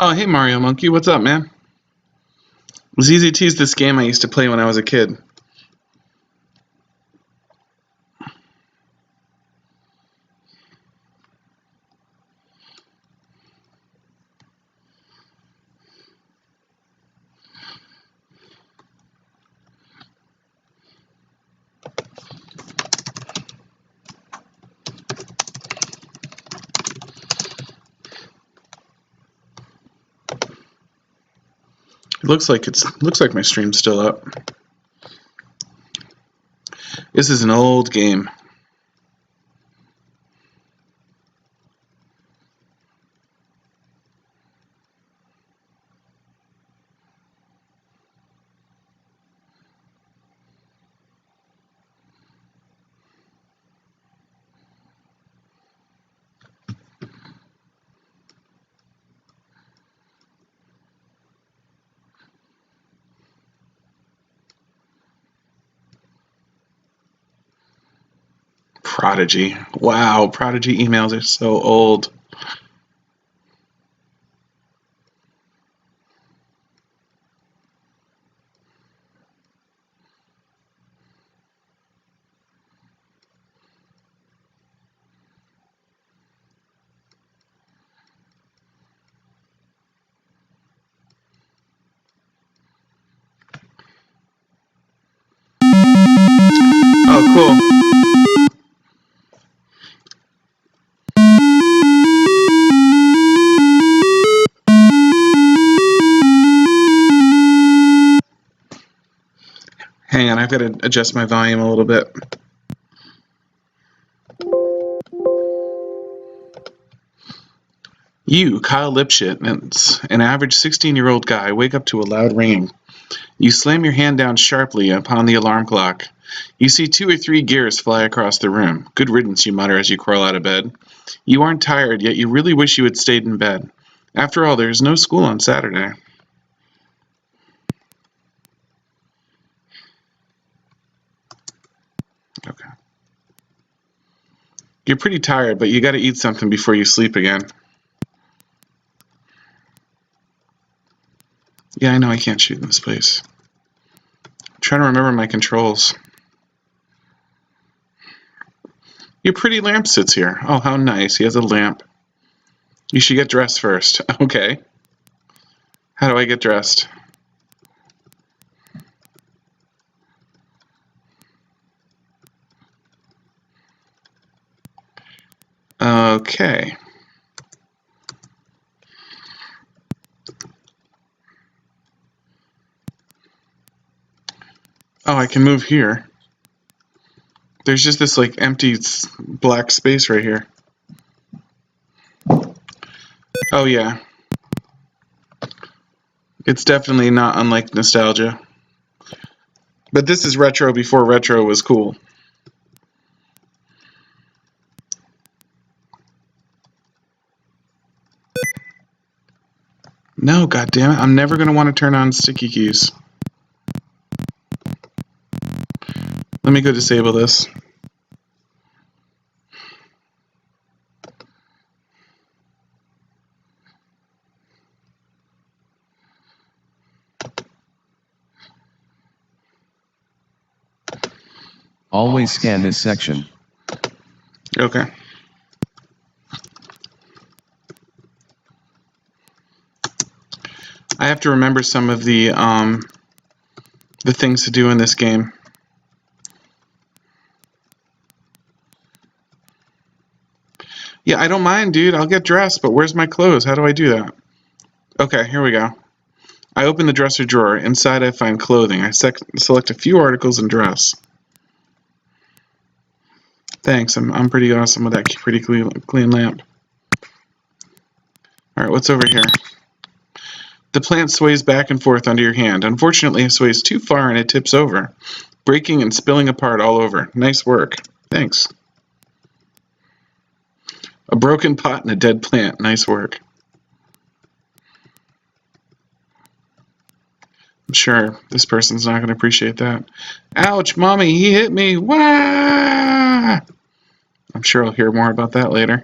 Oh, hey Mario Monkey, what's up, man? ZZT's this game I used to play when I was a kid. Looks like my stream's still up. This is an old game. Prodigy. Wow, Prodigy emails are so old. Oh, cool. Hang on, I've got to adjust my volume a little bit. You, Kyle Lipschitz, an average 16-year-old guy, wake up to a loud ringing. You slam your hand down sharply upon the alarm clock. You see 2 or 3 gears fly across the room. Good riddance, you mutter as you crawl out of bed. You aren't tired, yet you really wish you had stayed in bed. After all, there is no school on Saturday. Okay. You're pretty tired, but you gotta eat something before you sleep again. Yeah, I know I can't shoot in this place. I'm trying to remember my controls. Your pretty lamp sits here. Oh, how nice. He has a lamp. You should get dressed first. Okay. How do I get dressed? Okay. Oh, I can move here. There's just this like empty black space right here. Oh yeah. It's definitely not unlike nostalgia. But this is retro before retro was cool. No, goddammit, I'm never gonna want to turn on sticky keys. Let me go disable this. Always scan this section. Okay. I have to remember some of the things to do in this game. Yeah, I don't mind, dude. I'll get dressed, but where's my clothes? How do I do that? Okay, here we go. I open the dresser drawer. Inside I find clothing. I select a few articles and dress. Thanks, I'm pretty awesome with that pretty clean lamp. Alright, what's over here? The plant sways back and forth under your hand. Unfortunately, it sways too far and it tips over, breaking and spilling apart all over. Nice work. Thanks. A broken pot and a dead plant. Nice work. I'm sure this person's not going to appreciate that. Ouch, mommy, he hit me. Wah! I'm sure I'll hear more about that later.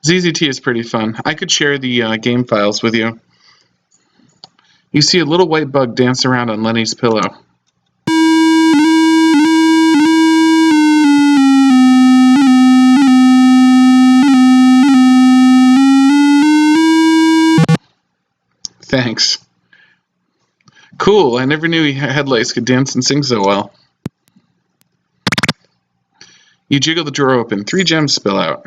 ZZT is pretty fun. I could share the game files with you. You see a little white bug dance around on Lenny's pillow. Thanks. Cool, I never knew headlights could dance and sing so well. You jiggle the drawer open. 3 gems spill out.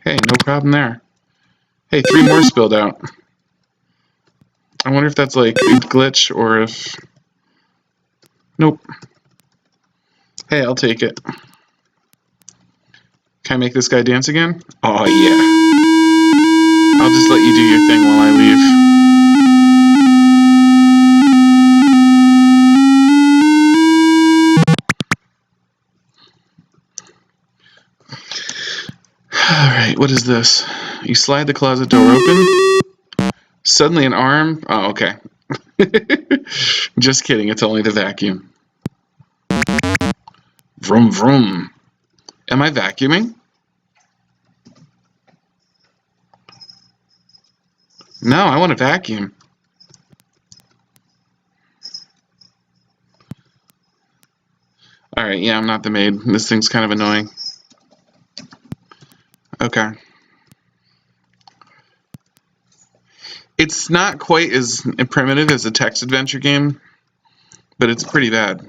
Hey, no problem there. Hey, 3 more spilled out. I wonder if that's like a glitch or if... Nope. Hey, I'll take it. Can I make this guy dance again? Oh yeah. I'll just let you do your thing while I leave. Alright, what is this? You slide the closet door open. Suddenly an arm... Oh, okay. Just kidding, it's only the vacuum. Vroom vroom. Am I vacuuming? No, I want to vacuum. Alright, yeah, I'm not the maid. This thing's kind of annoying. Okay. It's not quite as primitive as a text adventure game, but it's pretty bad.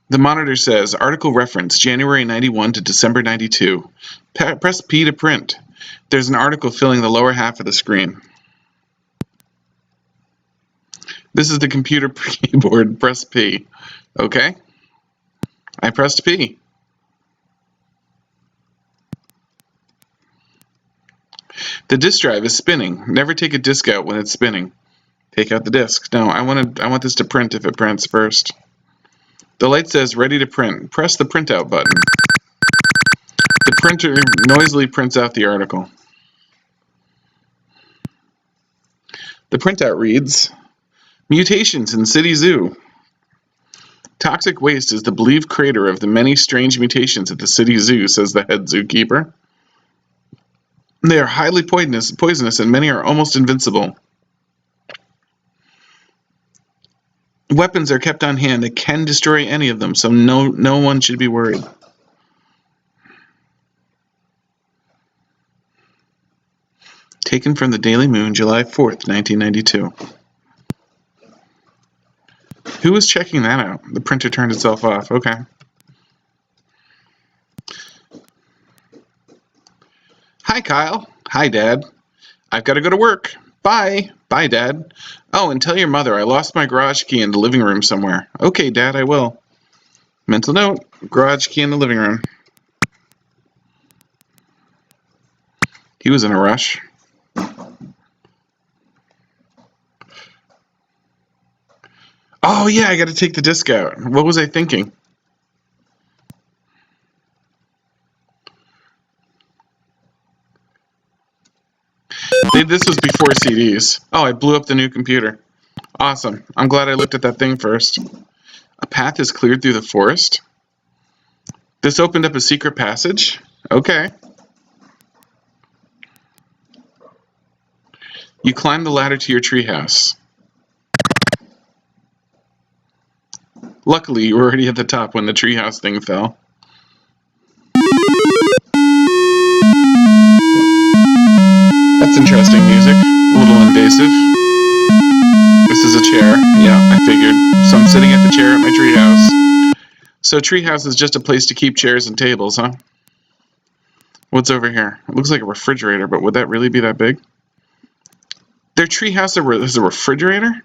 The monitor says, article reference, January 91 to December 92. Press P to print. There's an article filling the lower half of the screen. This is the computer keyboard. Press P. Okay. I pressed P. The disk drive is spinning. Never take a disk out when it's spinning. Take out the disk. No, I want this to print if it prints first. The light says ready to print. Press the printout button. The printer noisily prints out the article. The printout reads, mutations in City Zoo. Toxic waste is the believed creator of the many strange mutations at the City Zoo, says the head zookeeper. They are highly poisonous and many are almost invincible. Weapons are kept on hand that can destroy any of them, so no one should be worried. Taken from the Daily Moon, July 4th, 1992. Who was checking that out? The printer turned itself off. Okay. Hi, Kyle. Hi, Dad. I've got to go to work. Bye. Bye, Dad. Oh, and tell your mother I lost my garage key in the living room somewhere. Okay, Dad, I will. Mental note, garage key in the living room. He was in a rush. Oh, yeah, I got to take the disc out. What was I thinking? This was before CDs. Oh, I blew up the new computer. Awesome. I'm glad I looked at that thing first. A path is cleared through the forest. This opened up a secret passage. Okay. You climb the ladder to your treehouse. Luckily, you were already at the top when the treehouse thing fell. That's interesting music. A little invasive. This is a chair. Yeah, I figured. So I'm sitting at the chair at my treehouse. So treehouse is just a place to keep chairs and tables, huh? What's over here? It looks like a refrigerator, but would that really be that big? Their treehouse is a refrigerator?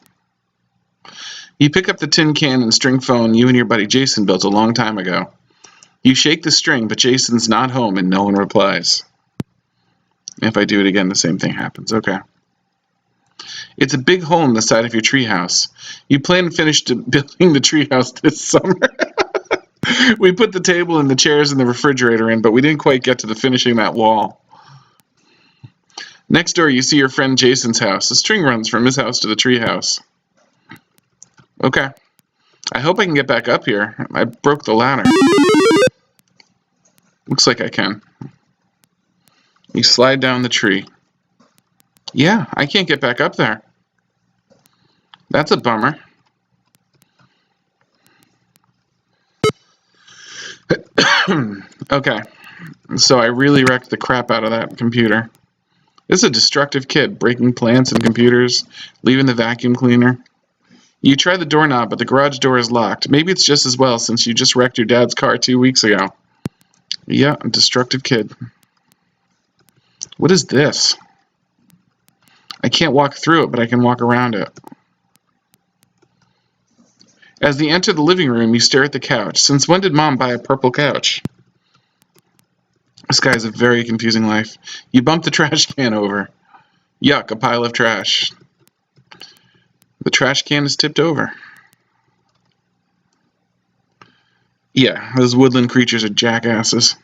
You pick up the tin can and string phone you and your buddy Jason built a long time ago. You shake the string, but Jason's not home and no one replies. If I do it again, the same thing happens. Okay. It's a big hole in the side of your treehouse. You plan to finish building the treehouse this summer. We put the table and the chairs and the refrigerator in, but we didn't quite get to the finishing that wall. Next door, you see your friend Jason's house. A string runs from his house to the treehouse. Okay. I hope I can get back up here. I broke the ladder. Looks like I can. You slide down the tree. Yeah, I can't get back up there. That's a bummer. Okay, so I really wrecked the crap out of that computer. This is a destructive kid, breaking plants and computers, leaving the vacuum cleaner. You try the doorknob, but the garage door is locked. Maybe it's just as well since you just wrecked your dad's car 2 weeks ago. Yeah, a destructive kid. What is this? I can't walk through it, but I can walk around it. As you enter the living room, you stare at the couch. Since when did Mom buy a purple couch? This guy has a very confusing life. You bump the trash can over. Yuck, a pile of trash. The trash can is tipped over. Yeah, those woodland creatures are jackasses.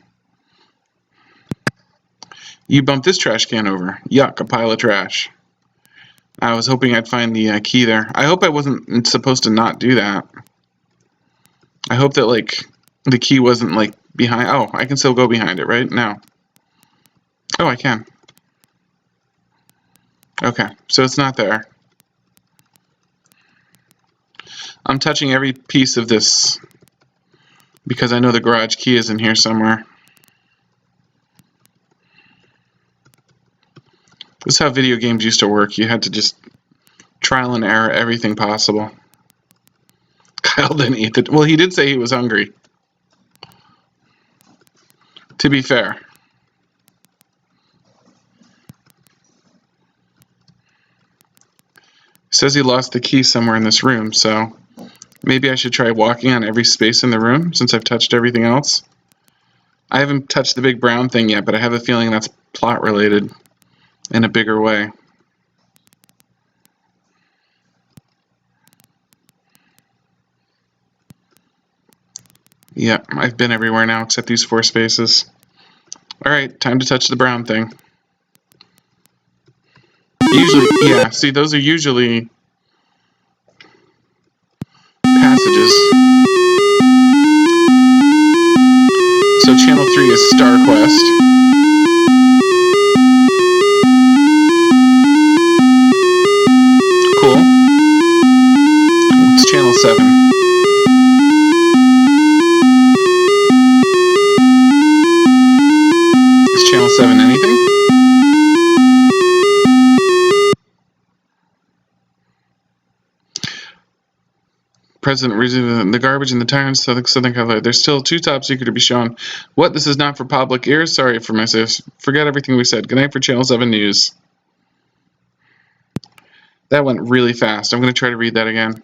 You bump this trash can over. Yuck, a pile of trash. I was hoping I'd find the key there. I hope I wasn't supposed to not do that. I hope that, like, the key wasn't, like, behind. Oh, I can still go behind it, right? No. Oh, I can. Okay, so it's not there. I'm touching every piece of this because I know the garage key is in here somewhere. This is how video games used to work. You had to just trial and error everything possible. Kyle didn't eat it. Well, he did say he was hungry. To be fair. He says he lost the key somewhere in this room, so maybe I should try walking on every space in the room since I've touched everything else. I haven't touched the big brown thing yet, but I have a feeling that's plot related in a bigger way. Yeah, I've been everywhere now except these 4 spaces. Alright, time to touch the brown thing. Usually, yeah, see, those are usually passages. So channel 3 is Star Quest. Cool. It's channel 7. Is channel 7 anything? President resumed the garbage in the tire in Southern California. There's still 2 top secret to be shown. What? This is not for public ears? Sorry for myself. Forget everything we said. Good night for Channel 7 News. That went really fast. I'm going to try to read that again.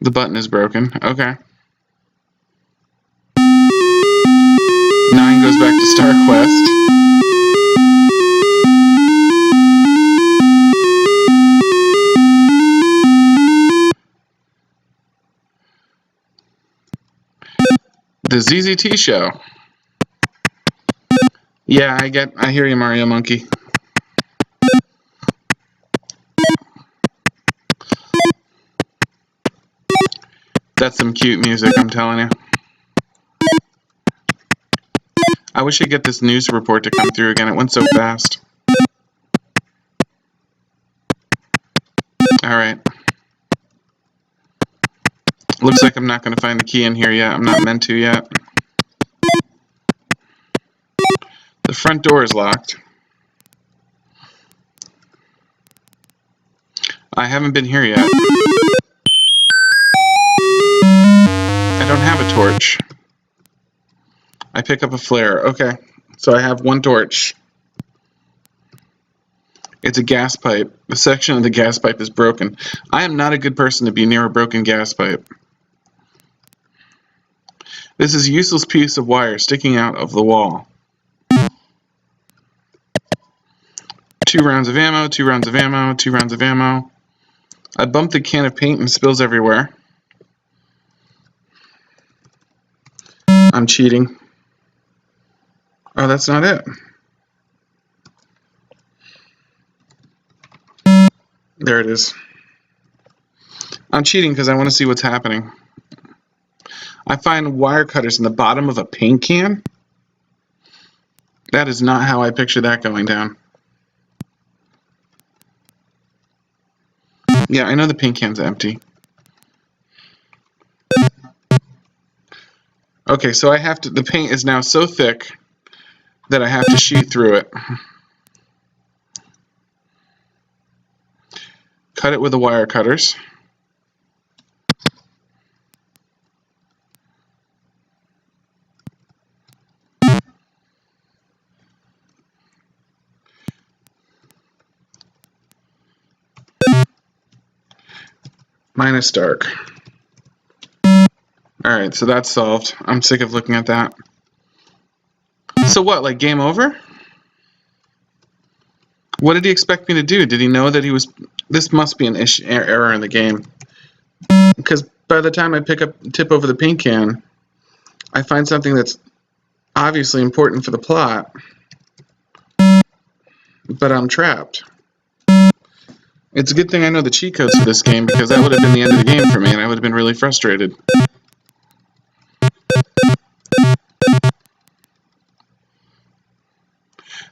The button is broken. Okay. 9 goes back to Star Quest. The ZZT show. Yeah, I hear you, Mario Monkey. That's some cute music, I'm telling you. I wish I'd get this news report to come through again. It went so fast. Alright. Looks like I'm not going to find the key in here yet. I'm not meant to yet. The front door is locked. I haven't been here yet. I don't have a torch. I pick up a flare. Okay, so I have 1 torch. It's a gas pipe. The section of the gas pipe is broken. I am not a good person to be near a broken gas pipe. This is a useless piece of wire sticking out of the wall. 2 rounds of ammo, 2 rounds of ammo, 2 rounds of ammo. I bumped the can of paint and spills everywhere. I'm cheating. Oh, that's not it. There it is. I'm cheating because I want to see what's happening. I find wire cutters in the bottom of a paint can? That is not how I picture that going down. Yeah, I know the paint can's empty. Okay, so I have to, the paint is now so thick that I have to shoot through it. Cut it with the wire cutters. Minus dark. Alright, so that's solved. I'm sick of looking at that. So what, like game over? What did he expect me to do? Did he know that he was... This must be an error in the game. Because by the time I tip over the paint can, I find something that's obviously important for the plot. But I'm trapped. It's a good thing I know the cheat codes for this game, because that would have been the end of the game for me, and I would have been really frustrated.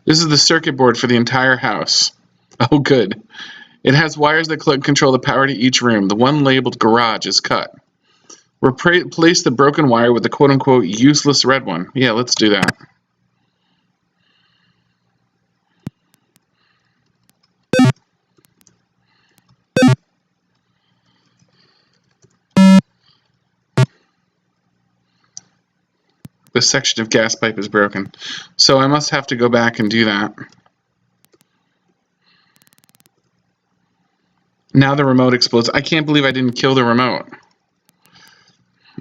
This is the circuit board for the entire house. Oh, good. It has wires that control the power to each room. The one labeled garage is cut. Replace the broken wire with the quote-unquote useless red one. Yeah, let's do that. The section of gas pipe is broken. So I must have to go back and do that. Now the remote explodes. I can't believe I didn't kill the remote.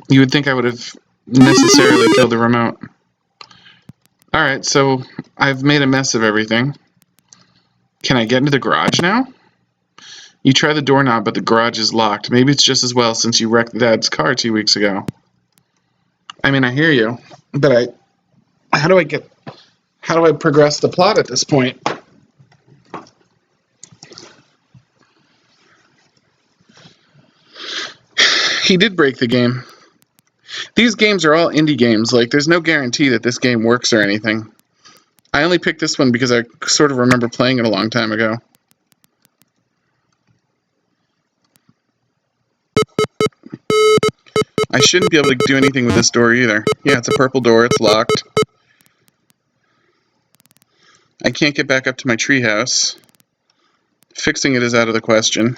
You would think I would have necessarily killed the remote. Alright, so I've made a mess of everything. Can I get into the garage now? You try the doorknob, but the garage is locked. Maybe it's just as well since you wrecked Dad's car 2 weeks ago. I mean, I hear you, but how do I progress the plot at this point? He did break the game. These games are all indie games. Like, there's no guarantee that this game works or anything. I only picked this one because I sort of remember playing it a long time ago. I shouldn't be able to do anything with this door either. Yeah, it's a purple door. It's locked. I can't get back up to my treehouse. Fixing it is out of the question.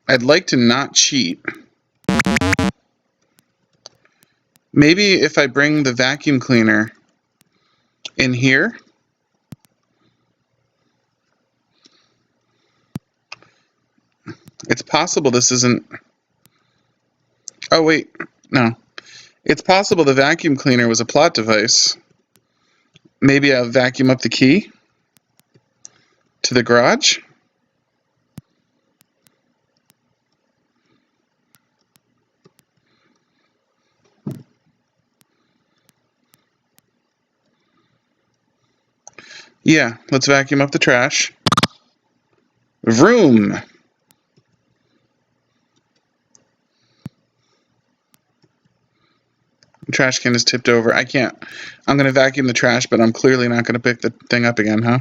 I'd like to not cheat. Maybe if I bring the vacuum cleaner in here. It's possible this isn't... Oh, wait. No. It's possible the vacuum cleaner was a plot device. Maybe I'll vacuum up the key to the garage. Yeah, let's vacuum up the trash. Vroom! The trash can is tipped over. I can't. I'm going to vacuum the trash, but I'm clearly not going to pick the thing up again, huh?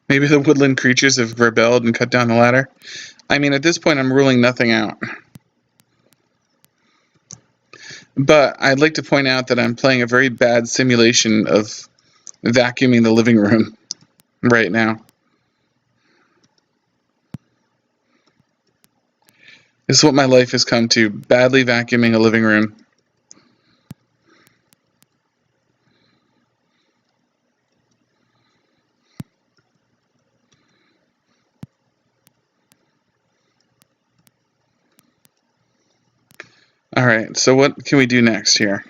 Maybe the woodland creatures have rebelled and cut down the ladder. I mean, at this point, I'm ruling nothing out. But I'd like to point out that I'm playing a very bad simulation of vacuuming the living room right now. This is what my life has come to, badly vacuuming a living room. Alright, so what can we do next here?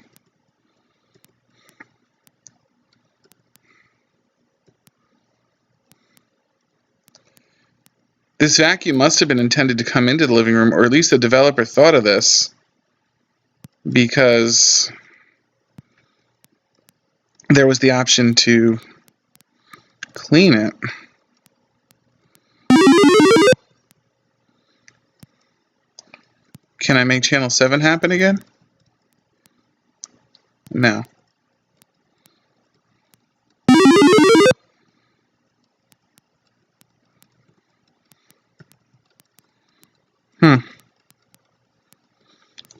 This vacuum must have been intended to come into the living room, or at least the developer thought of this. because there was the option to clean it. Can I make channel 7 happen again? No.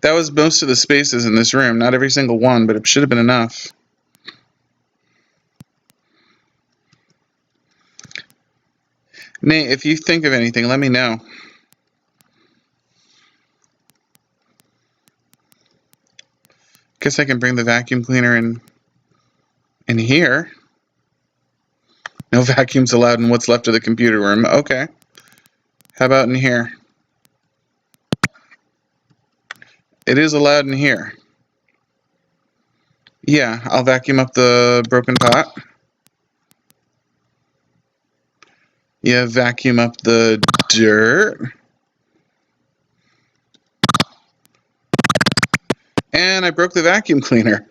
That was most of the spaces in this room. Not every single one, but it should have been enough. Nate, if you think of anything, let me know. Guess I can bring the vacuum cleaner in here. No vacuums allowed in what's left of the computer room. Okay. How about in here? It is allowed in here. Yeah, I'll vacuum up the broken pot. Yeah, vacuum up the dirt. And I broke the vacuum cleaner.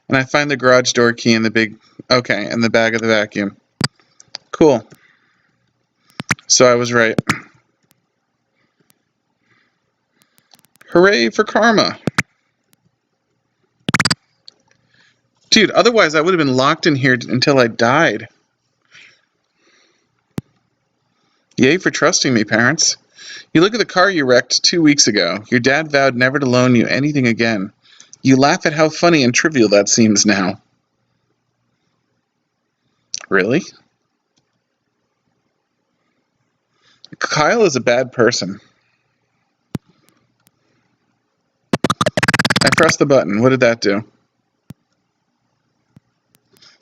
And I find the garage door key in the big... Okay, in the bag of the vacuum. Cool. So I was right. Hooray for karma. Dude, otherwise I would have been locked in here until I died. Yay for trusting me, parents. You look at the car you wrecked 2 weeks ago. Your dad vowed never to loan you anything again. You laugh at how funny and trivial that seems now. Really? Kyle is a bad person. I pressed the button. What did that do?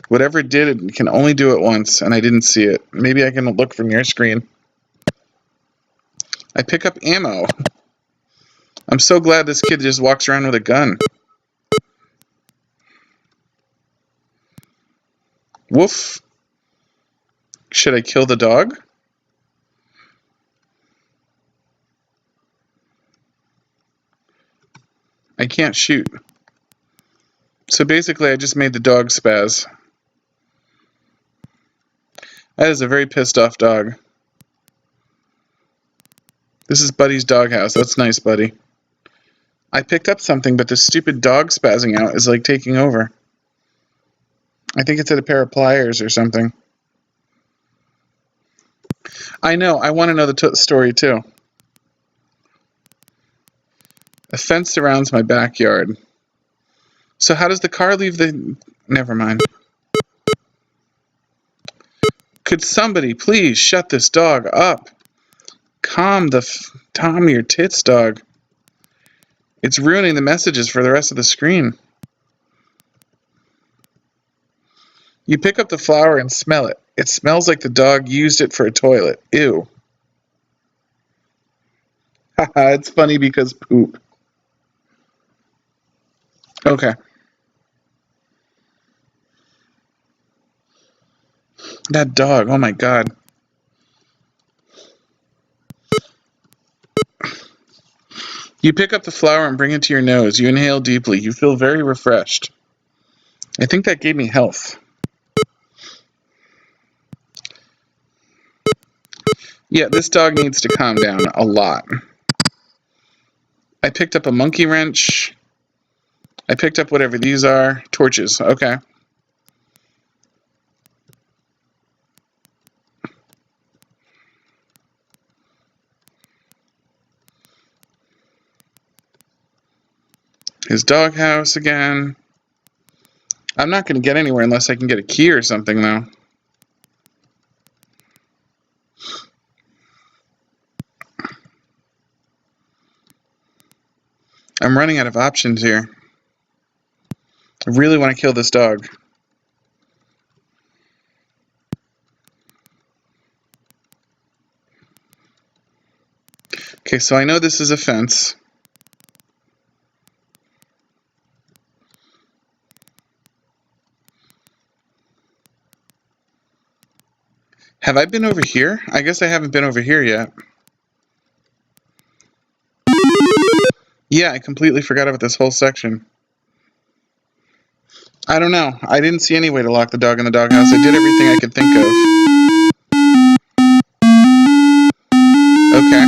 Whatever it did, it can only do it once, and I didn't see it. Maybe I can look from your screen. I pick up ammo. I'm so glad this kid just walks around with a gun. Woof. Should I kill the dog? I can't shoot. So basically, I just made the dog spaz. That is a very pissed off dog. This is Buddy's doghouse. That's nice, Buddy. I picked up something, but this stupid dog spazzing out is like taking over. I think it's at a pair of pliers or something. I know. I want to know the story too. A fence surrounds my backyard. So how does the car leave the... Never mind. Could somebody please shut this dog up? Calm your tits, dog. It's ruining the messages for the rest of the screen. You pick up the flower and smell it. It smells like the dog used it for a toilet. Ew. Haha, it's funny because poop. Okay. That dog, oh my god. You pick up the flower and bring it to your nose. You inhale deeply. You feel very refreshed. I think that gave me health. Yeah, this dog needs to calm down a lot. I picked up a monkey wrench. I picked up whatever these are. Torches, okay. His doghouse again. I'm not going to get anywhere unless I can get a key or something, though. I'm running out of options here. I really want to kill this dog. Okay, so I know this is a fence. Have I been over here? I guess I haven't been over here yet. Yeah, I completely forgot about this whole section. I don't know. I didn't see any way to lock the dog in the doghouse. I did everything I could think of. Okay.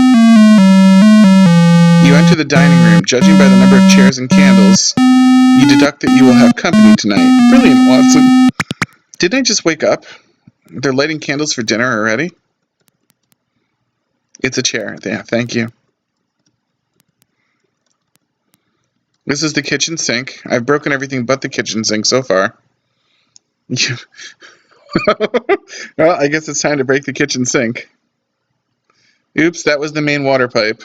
You enter the dining room. Judging by the number of chairs and candles, you deduct that you will have company tonight. Brilliant, Watson. Didn't I just wake up? They're lighting candles for dinner already? It's a chair. Yeah, thank you. This is the kitchen sink. I've broken everything but the kitchen sink so far. Well, I guess it's time to break the kitchen sink. Oops, that was the main water pipe.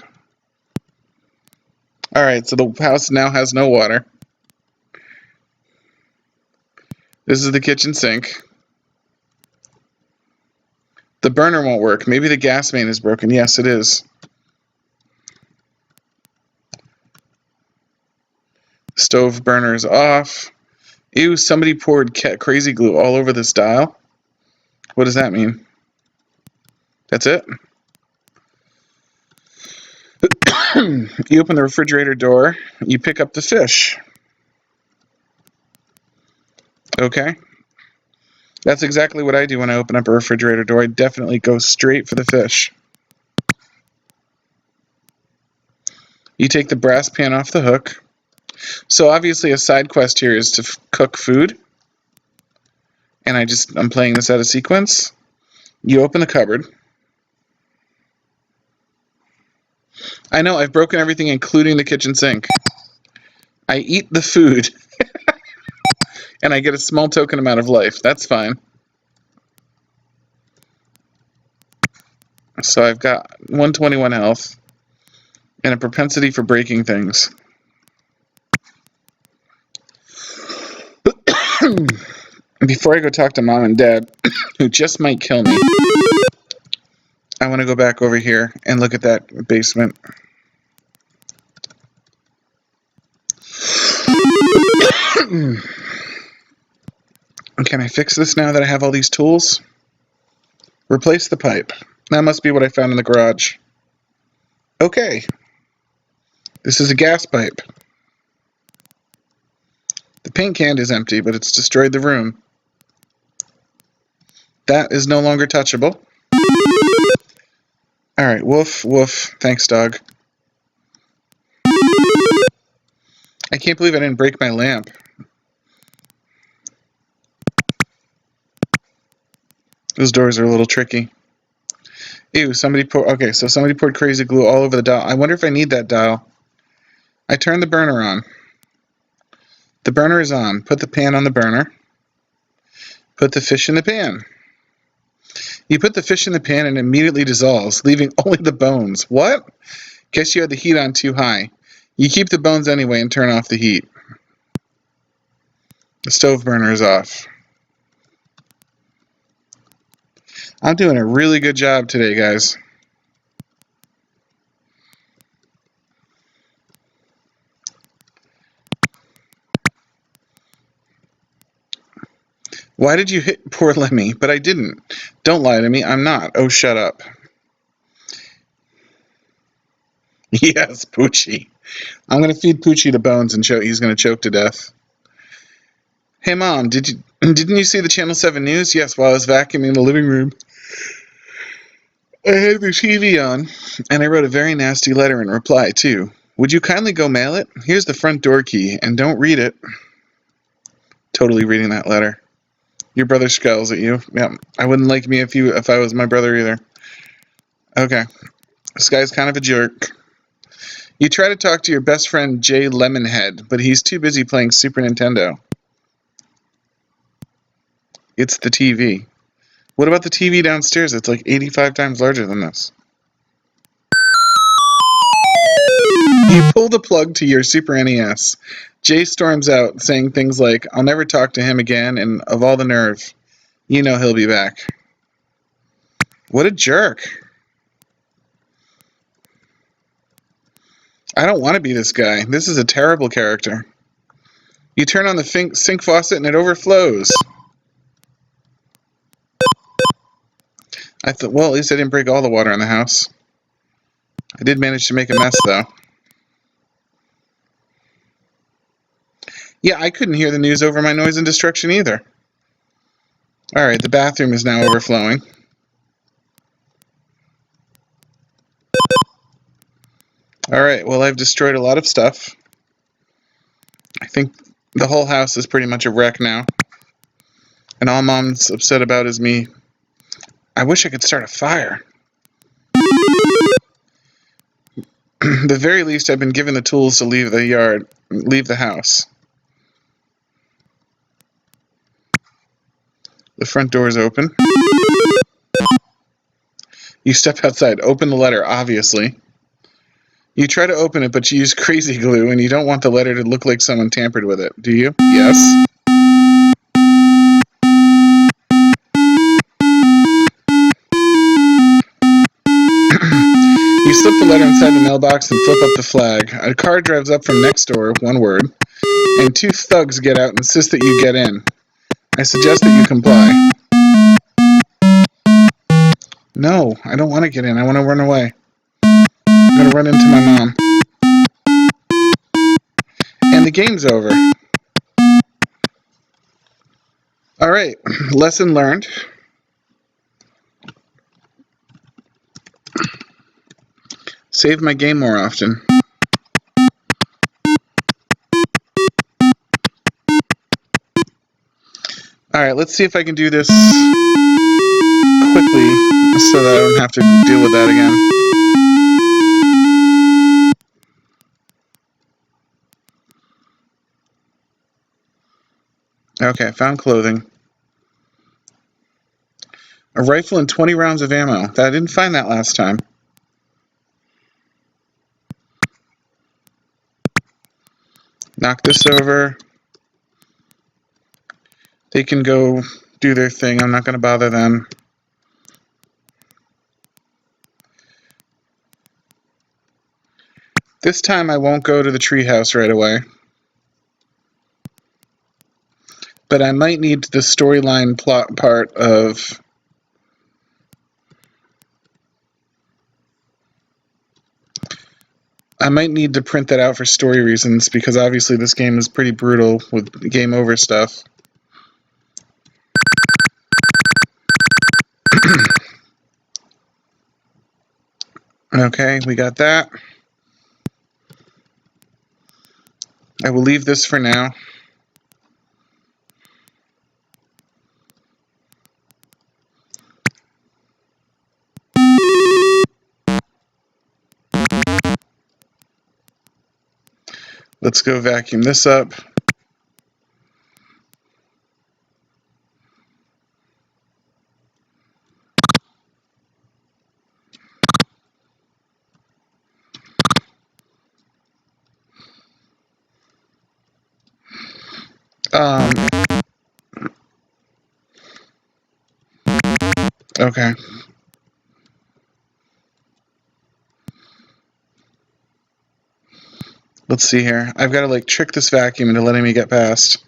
Alright, so the house now has no water. This is the kitchen sink. The burner won't work. Maybe the gas main is broken. Yes, it is. Stove burner is off. Ew, somebody poured crazy glue all over this dial. What does that mean? That's it? You open the refrigerator door. You pick up the fish. Okay. That's exactly what I do when I open up a refrigerator door. I definitely go straight for the fish. You take the brass pan off the hook. So obviously a side quest here is to cook food. And I'm playing this out of sequence. You open the cupboard. I know, I've broken everything including the kitchen sink. I eat the food. And I get a small token amount of life. That's fine. So I've got 121 health. And a propensity for breaking things. Before I go talk to Mom and Dad, who just might kill me, I want to go back over here and look at that basement. Can I fix this now that I have all these tools? Replace the pipe. That must be what I found in the garage. Okay. This is a gas pipe. The paint can is empty, but it's destroyed the room. That is no longer touchable. Alright, woof, woof. Thanks, dog. I can't believe I didn't break my lamp. Those doors are a little tricky. Ew, somebody poured crazy glue all over the dial. I wonder if I need that dial. I turned the burner on. The burner is on. Put the pan on the burner. Put the fish in the pan. You put the fish in the pan and it immediately dissolves, leaving only the bones. What? Guess you had the heat on too high. You keep the bones anyway and turn off the heat. The stove burner is off. I'm doing a really good job today, guys. Why did you hit poor Lemmy? But I didn't. Don't lie to me. I'm not. Oh, shut up. Yes, Poochie. I'm going to feed Poochie the bones and he's going to choke to death. Hey, Mom, didn't you see the Channel 7 news? Yes, while I was vacuuming the living room. I had the TV on, and I wrote a very nasty letter in reply, too. Would you kindly go mail it? Here's the front door key, and don't read it. Totally reading that letter. Your brother scowls at you. Yeah, I wouldn't like me if I was my brother either. Okay. This guy's kind of a jerk. You try to talk to your best friend Jay Lemonhead, but he's too busy playing Super Nintendo. It's the TV. What about the TV downstairs? It's like 85 times larger than this. You pull the plug to your Super NES. Jay storms out, saying things like, I'll never talk to him again, and of all the nerve, you know he'll be back. What a jerk. I don't want to be this guy. This is a terrible character. You turn on the sink faucet and it overflows. Well, at least I didn't break all the water in the house. I did manage to make a mess, though. Yeah, I couldn't hear the news over my noise and destruction either. Alright, the bathroom is now overflowing. Alright, well, I've destroyed a lot of stuff. I think the whole house is pretty much a wreck now. And all Mom's upset about is me. I wish I could start a fire. The very least, I've been given the tools to leave the house. The front door is open. You step outside. Open the letter, obviously. You try to open it, but you use crazy glue, and you don't want the letter to look like someone tampered with it, do you? Yes. You slip the letter inside the mailbox and flip up the flag. A car drives up from next door, one word, and two thugs get out and insist that you get in. I suggest that you comply. No, I don't want to get in. I want to run away. I'm going to run into my mom. And the game's over. Alright, lesson learned. Save my game more often. Alright, let's see if I can do this quickly so that I don't have to deal with that again. Okay, I found clothing. A rifle and 20 rounds of ammo. I didn't find that last time. Knock this over. They can go do their thing. I'm not going to bother them. This time I won't go to the treehouse right away. But I might need the storyline plot part of... I might need to print that out for story reasons, because obviously this game is pretty brutal with game over stuff. Okay, we got that. I will leave this for now. Let's go vacuum this up. Okay. Let's see here. I've got to like trick this vacuum into letting me get past.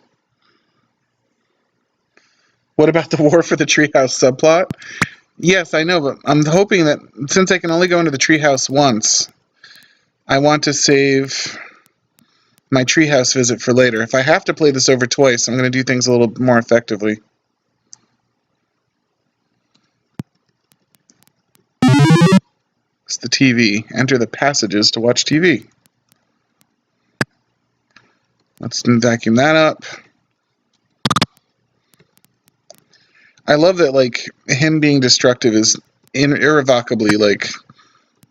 What about the War for the Treehouse subplot? Yes, I know, but I'm hoping that since I can only go into the treehouse once, I want to save my treehouse visit for later. If I have to play this over twice, I'm going to do things a little more effectively. It's the TV. Enter the passages to watch TV. Let's vacuum that up. I love that, like, him being destructive is irrevocably, like,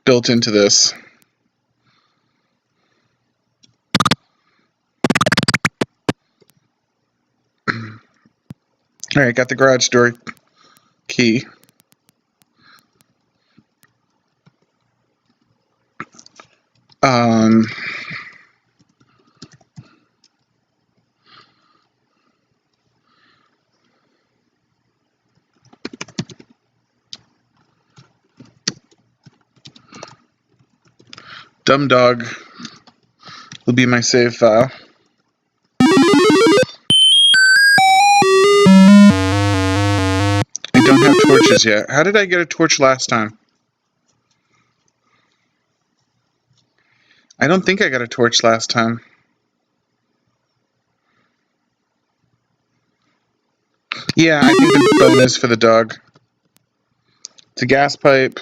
built into this. Alright, got the garage door key. Dumb dog will be my save file. I don't have torches yet. How did I get a torch last time? I don't think I got a torch last time. Yeah, I think the bone is for the dog. It's a gas pipe.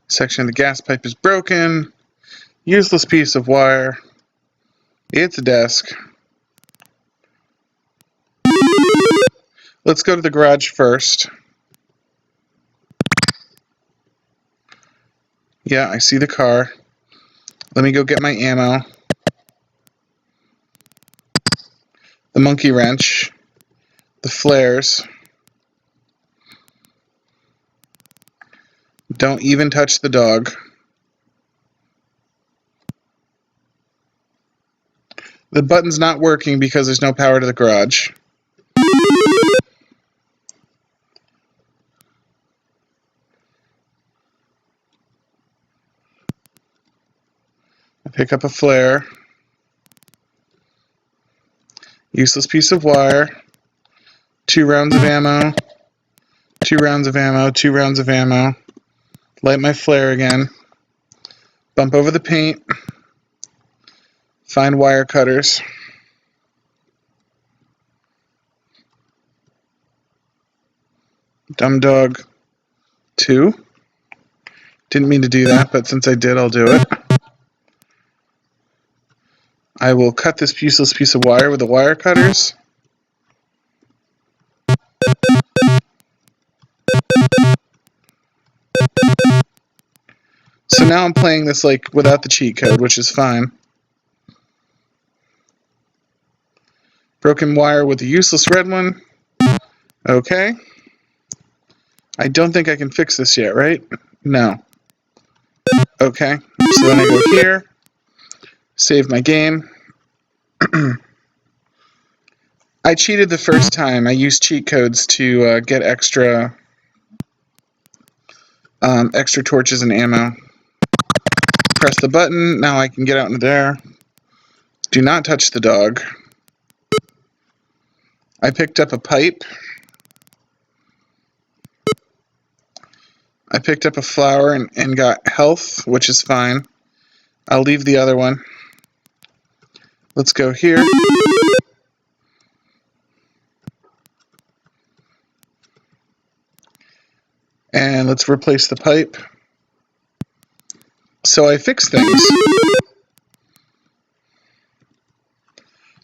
Section of the gas pipe is broken. Useless piece of wire. It's a desk. Let's go to the garage first. Yeah, I see the car. Let me go get my ammo. The monkey wrench. The flares. Don't even touch the dog. The button's not working because there's no power to the garage. I pick up a flare. Useless piece of wire. 2 rounds of ammo. 2 rounds of ammo. 2 rounds of ammo. Light my flare again. Bump over the paint. Find wire cutters. Dumb dog 2. Didn't mean to do that, but since I did, I'll do it. I will cut this useless piece of wire with the wire cutters. So now I'm playing this like without the cheat code, which is fine. Broken wire with the useless red one. Okay. I don't think I can fix this yet, right? No. Okay. So then I go here. Save my game. I cheated the first time. I used cheat codes to get extra torches and ammo. Press the button. Now I can get out into there. Do not touch the dog. I picked up a pipe. I picked up a flower and got health, which is fine. I'll leave the other one. Let's go here. And let's replace the pipe. So I fixed things.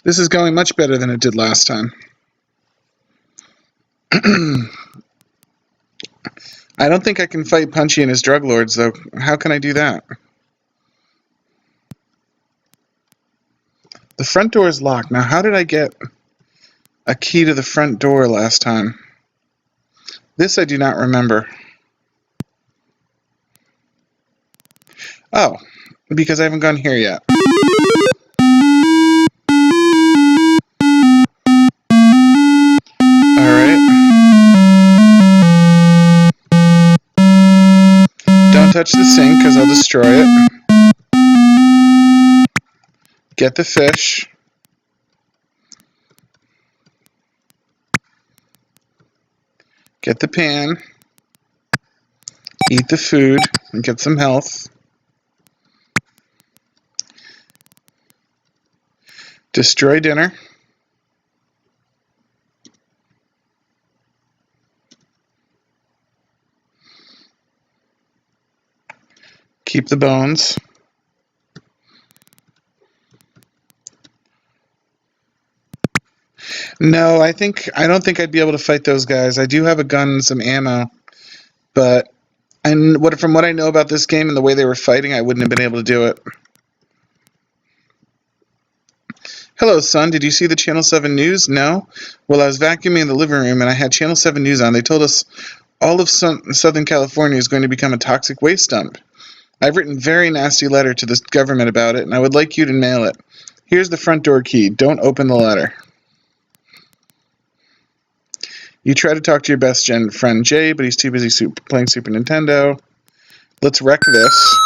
This is going much better than it did last time. I don't think I can fight Punchy and his drug lords, though. How can I do that? The front door is locked. Now, how did I get a key to the front door last time? This I do not remember. Oh, because I haven't gone here yet. Alright. Don't touch the sink because I'll destroy it. Get the fish. Get the pan. Eat the food and get some health. Destroy dinner. Keep the bones. No, I don't think I'd be able to fight those guys. I do have a gun and some ammo, but from what I know about this game and the way they were fighting, I wouldn't have been able to do it. Hello, son. Did you see the Channel 7 news? No? Well, I was vacuuming in the living room and I had Channel 7 news on. They told us all of Southern California is going to become a toxic waste dump. I've written a very nasty letter to the government about it, and I would like you to mail it. Here's the front door key. Don't open the letter. You try to talk to your best friend Jay, but he's too busy playing Super Nintendo. Let's wreck this.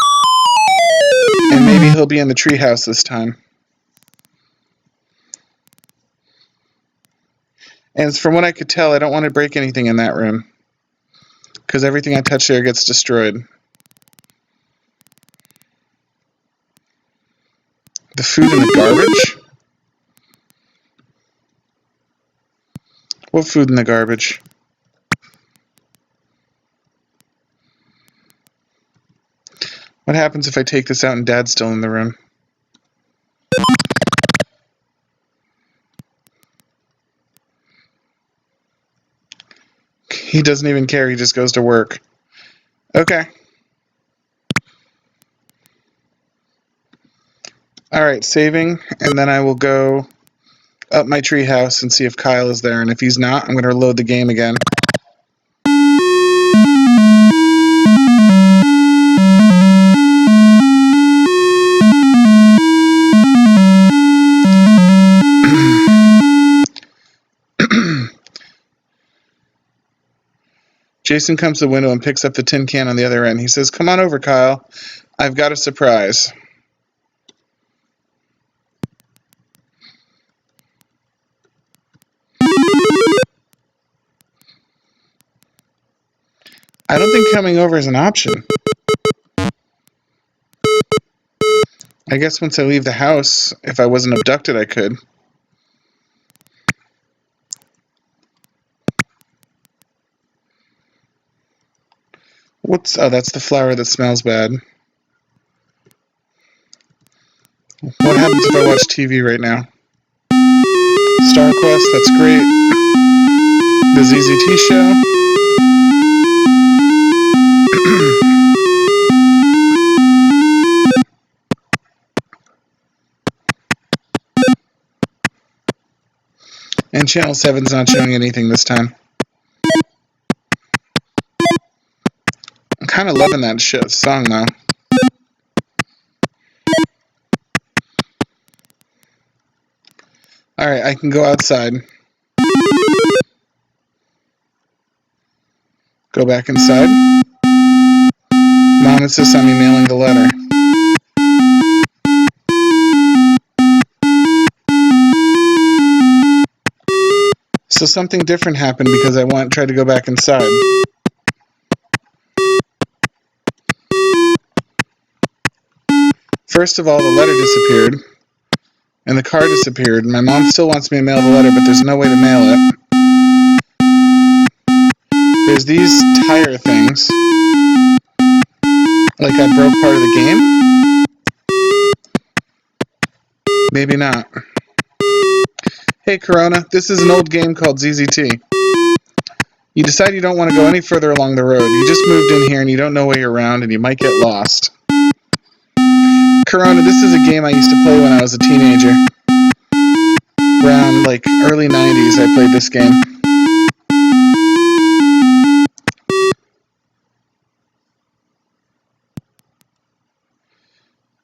And maybe he'll be in the treehouse this time. And from what I could tell, I don't want to break anything in that room, because everything I touch there gets destroyed. The food in the garbage? What food in the garbage? What happens if I take this out and Dad's still in the room? He doesn't even care, he just goes to work. Okay. Alright, saving, and then I will go up my treehouse and see if Kyle is there, and if he's not, I'm going to load the game again. Jason comes to the window and picks up the tin can on the other end. He says, "Come on over, Kyle. I've got a surprise." I don't think coming over is an option. I guess once I leave the house, if I wasn't abducted, I could. Oh, that's the flower that smells bad. What happens if I watch TV right now? Star Quest, that's great. The ZZT show. And Channel 7's not showing anything this time. I'm kind of loving that song, though. Alright, I can go outside. Go back inside. Mom insists on me mailing the letter. So something different happened because I tried to go back inside. First of all, the letter disappeared. And the car disappeared. My mom still wants me to mail the letter, but there's no way to mail it. There's these tire things. Like I broke part of the game? Maybe not. Hey Corona, this is an old game called ZZT. You decide you don't want to go any further along the road. You just moved in here and you don't know where you're around and you might get lost. Corona, this is a game I used to play when I was a teenager. Around like early 90s I played this game.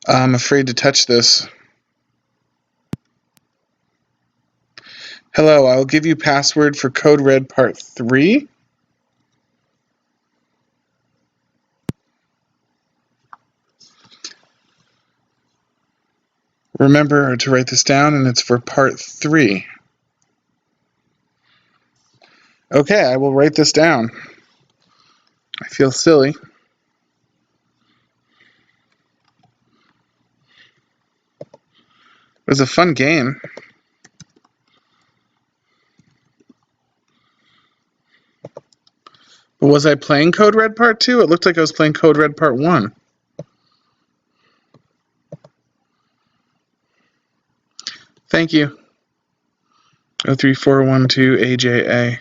I'm afraid to touch this. Hello, I will give you password for Code Red Part 3. Remember to write this down, and it's for Part 3. Okay, I will write this down. I feel silly. It was a fun game. But was I playing Code Red Part 2? It looked like I was playing Code Red Part 1. Thank you. 03412 AJA.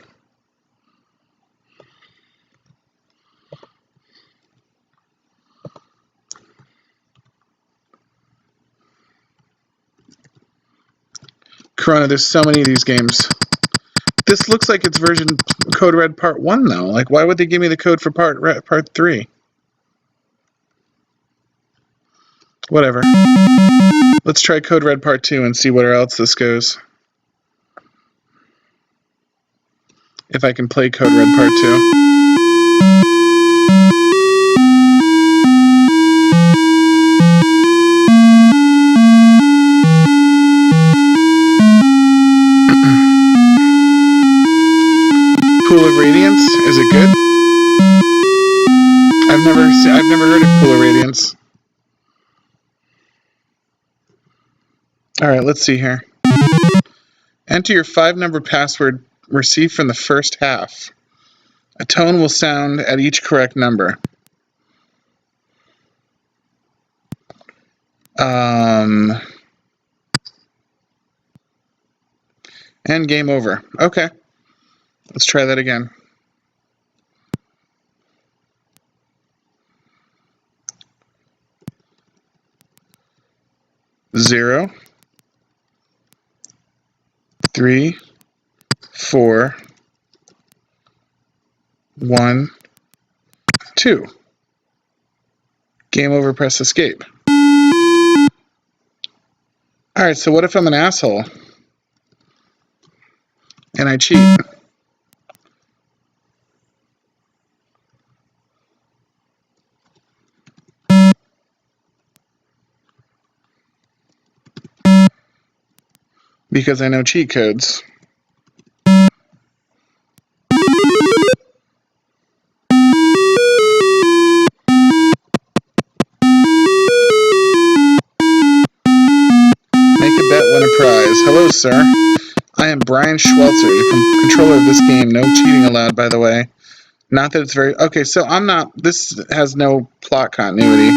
Corona, there's so many of these games. This looks like it's version Code Red Part 1, though. Like, why would they give me the code for Part 3? Whatever. Let's try Code Red Part 2 and see where else this goes. If I can play Code Red Part 2. Pool of Radiance, is it good? I've never heard of Pool of Radiance. Alright, let's see here. Enter your 5-number password received from the first half. A tone will sound at each correct number. And game over. Okay. Let's try that again. Zero, 3, 4, 1, 2. Game over, press escape. Alright, so what if I'm an asshole? And I cheat? Because I know cheat codes. Make a bet, win a prize. Hello, sir. I am Brian Schwelzer, controller of this game. No cheating allowed, by the way. Not that it's very... Okay, so I'm not... This has no plot continuity.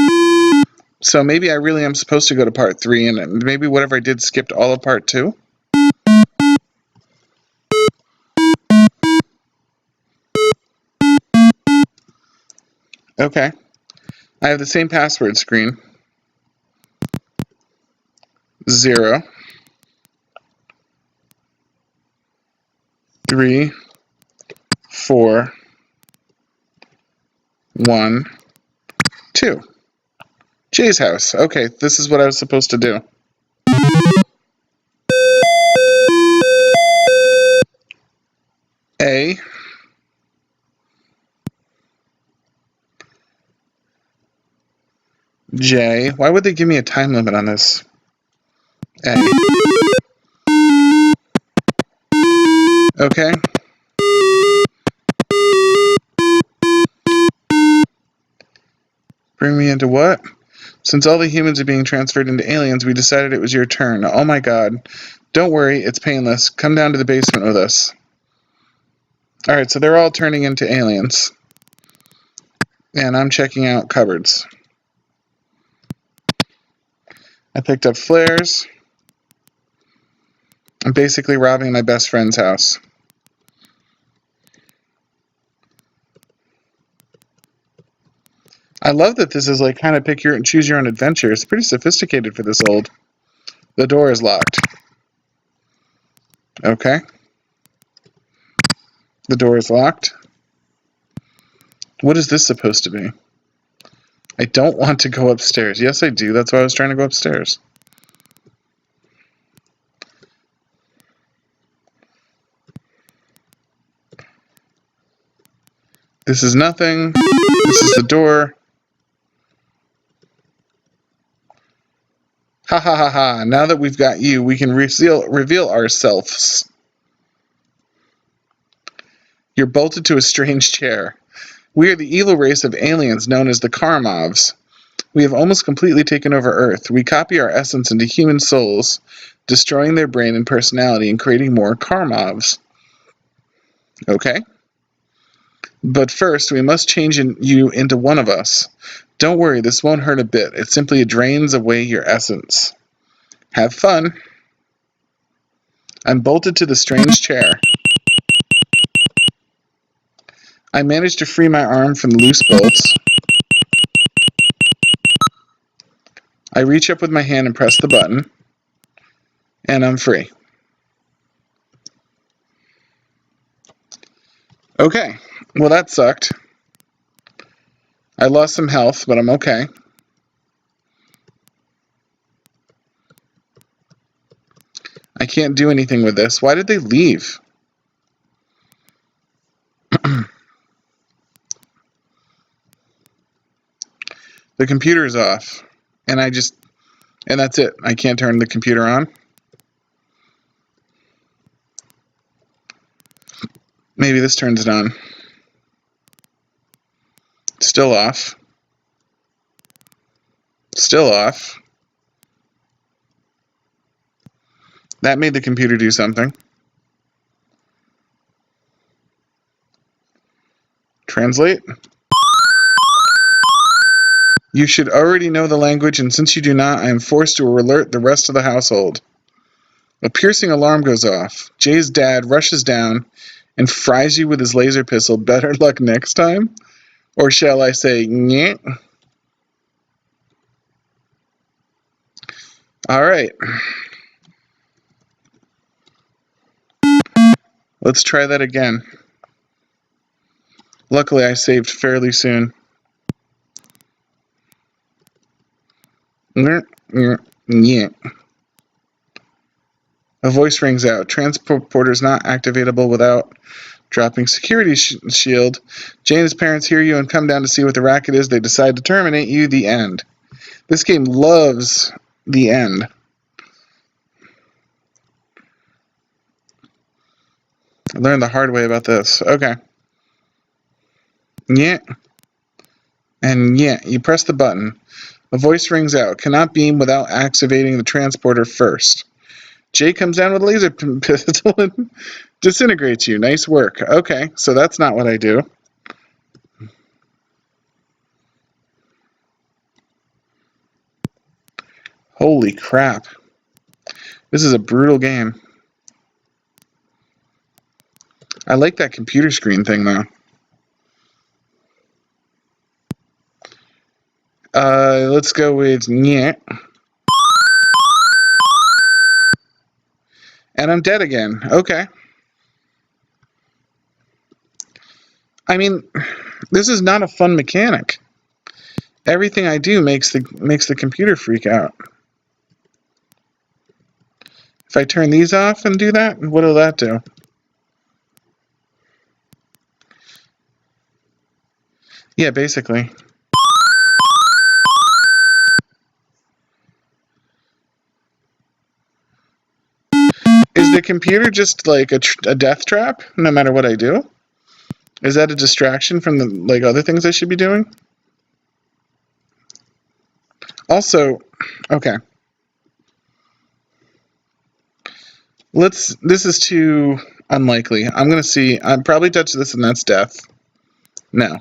So maybe I really am supposed to go to part 3, and maybe whatever I did skipped all of part 2? Okay. I have the same password screen. 0, 3, 4, 1, 2. Jay's house. Okay, this is what I was supposed to do. A. J. Why would they give me a time limit on this? A. Okay. Bring me into what? Since all the humans are being transferred into aliens, we decided it was your turn. Oh my god. Don't worry, it's painless. Come down to the basement with us. Alright, so they're all turning into aliens. And I'm checking out cupboards. I picked up flares. I'm basically robbing my best friend's house. I love that this is like kind of pick your and choose your own adventure. It's pretty sophisticated for this old. The door is locked. Okay. The door is locked. What is this supposed to be? I don't want to go upstairs. Yes, I do. That's why I was trying to go upstairs. This is nothing. This is the door. Ha ha ha ha. Now that we've got you, we can reveal ourselves. You're bolted to a strange chair. We are the evil race of aliens known as the Karmovs. We have almost completely taken over Earth. We copy our essence into human souls, destroying their brain and personality and creating more Karmovs. Okay? But first, we must change you into one of us. Don't worry, this won't hurt a bit. It simply drains away your essence. Have fun. I'm bolted to the strange chair. I managed to free my arm from the loose bolts. I reach up with my hand and press the button. And I'm free. Okay. Well, that sucked. I lost some health, but I'm okay. I can't do anything with this. Why did they leave? The computer is off. And that's it. I can't turn the computer on. Maybe this turns it on. Still off. Still off. That made the computer do something. Translate. You should already know the language, and since you do not, I am forced to alert the rest of the household. A piercing alarm goes off. Jay's dad rushes down and fries you with his laser pistol. Better luck next time? Or shall I say, nyeh? Alright. Let's try that again. Luckily, I saved fairly soon. Yeah. A voice rings out. Transporter is not activatable without dropping security shield. Jay and his parents hear you and come down to see what the racket is. They decide to terminate you. The end. This game loves the end. I learned the hard way about this. Okay. Yeah. And yeah, you press the button. A voice rings out. Cannot beam without activating the transporter first. Jay comes down with a laser pistol and disintegrates you. Nice work. Okay, so that's not what I do. Holy crap. This is a brutal game. I like that computer screen thing, though. Let's go with yeah. And I'm dead again. Okay. I mean, this is not a fun mechanic. Everything I do makes the computer freak out. If I turn these off and do that, what'll that do? Yeah, basically. Is the computer just like a death trap no matter what I do? Is that a distraction from the other things I should be doing? Also, okay. This is too unlikely. I'm going to see. I'll probably touch this and that's death. No.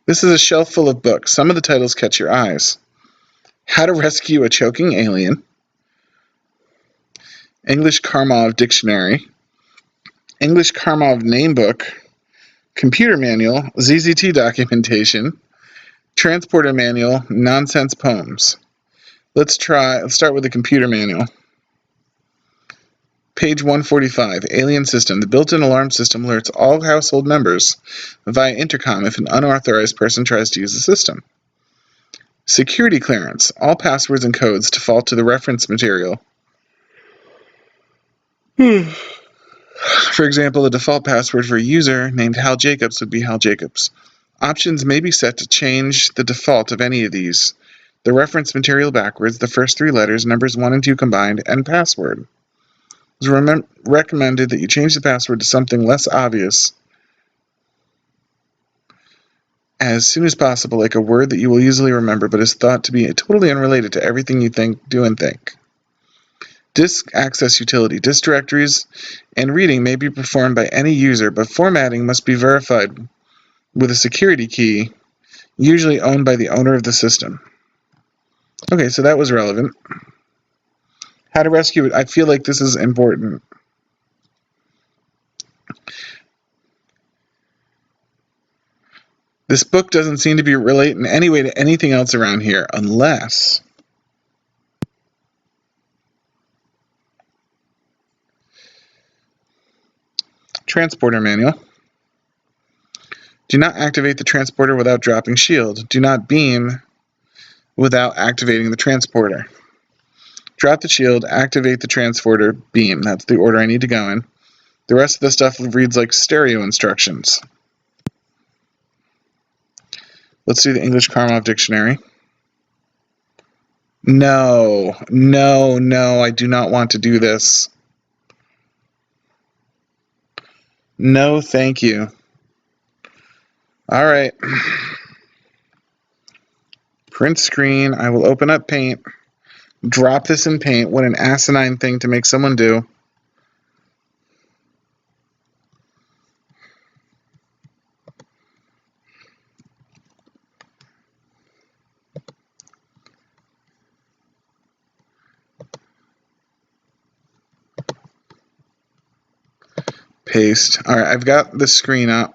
This is a shelf full of books. Some of the titles catch your eyes. How to Rescue a Choking Alien. English Karmov Dictionary. English Karmov Namebook. Computer Manual. ZZT Documentation. Transporter Manual. Nonsense Poems. Let's start with the computer manual. Page 145, Alien System. The built-in alarm system alerts all household members via intercom if an unauthorized person tries to use the system. Security clearance. All passwords and codes default to the reference material. For example, the default password for a user named Hal Jacobs would be Hal Jacobs. Options may be set to change the default of any of these. The reference material backwards, the first three letters, numbers 1 and 2 combined, and password. It was recommended that you change the password to something less obvious as soon as possible, like a word that you will easily remember but is thought to be totally unrelated to everything you do and think. Disk access utility. Disk directories and reading may be performed by any user, but formatting must be verified with a security key, usually owned by the owner of the system. Okay, so that was relevant. How to rescue it. I feel like this is important. This book doesn't seem to be related in any way to anything else around here, unless... Transporter manual. Do not activate the transporter without dropping shield. Do not beam without activating the transporter. Drop the shield, activate the transporter, beam. That's the order I need to go in. The rest of the stuff reads like stereo instructions. Let's see the English Karmov Dictionary. No, I do not want to do this. No, thank you. Alright. Print screen. I will open up Paint. Drop this in Paint. What an asinine thing to make someone do. Paste. Alright, I've got the screen up.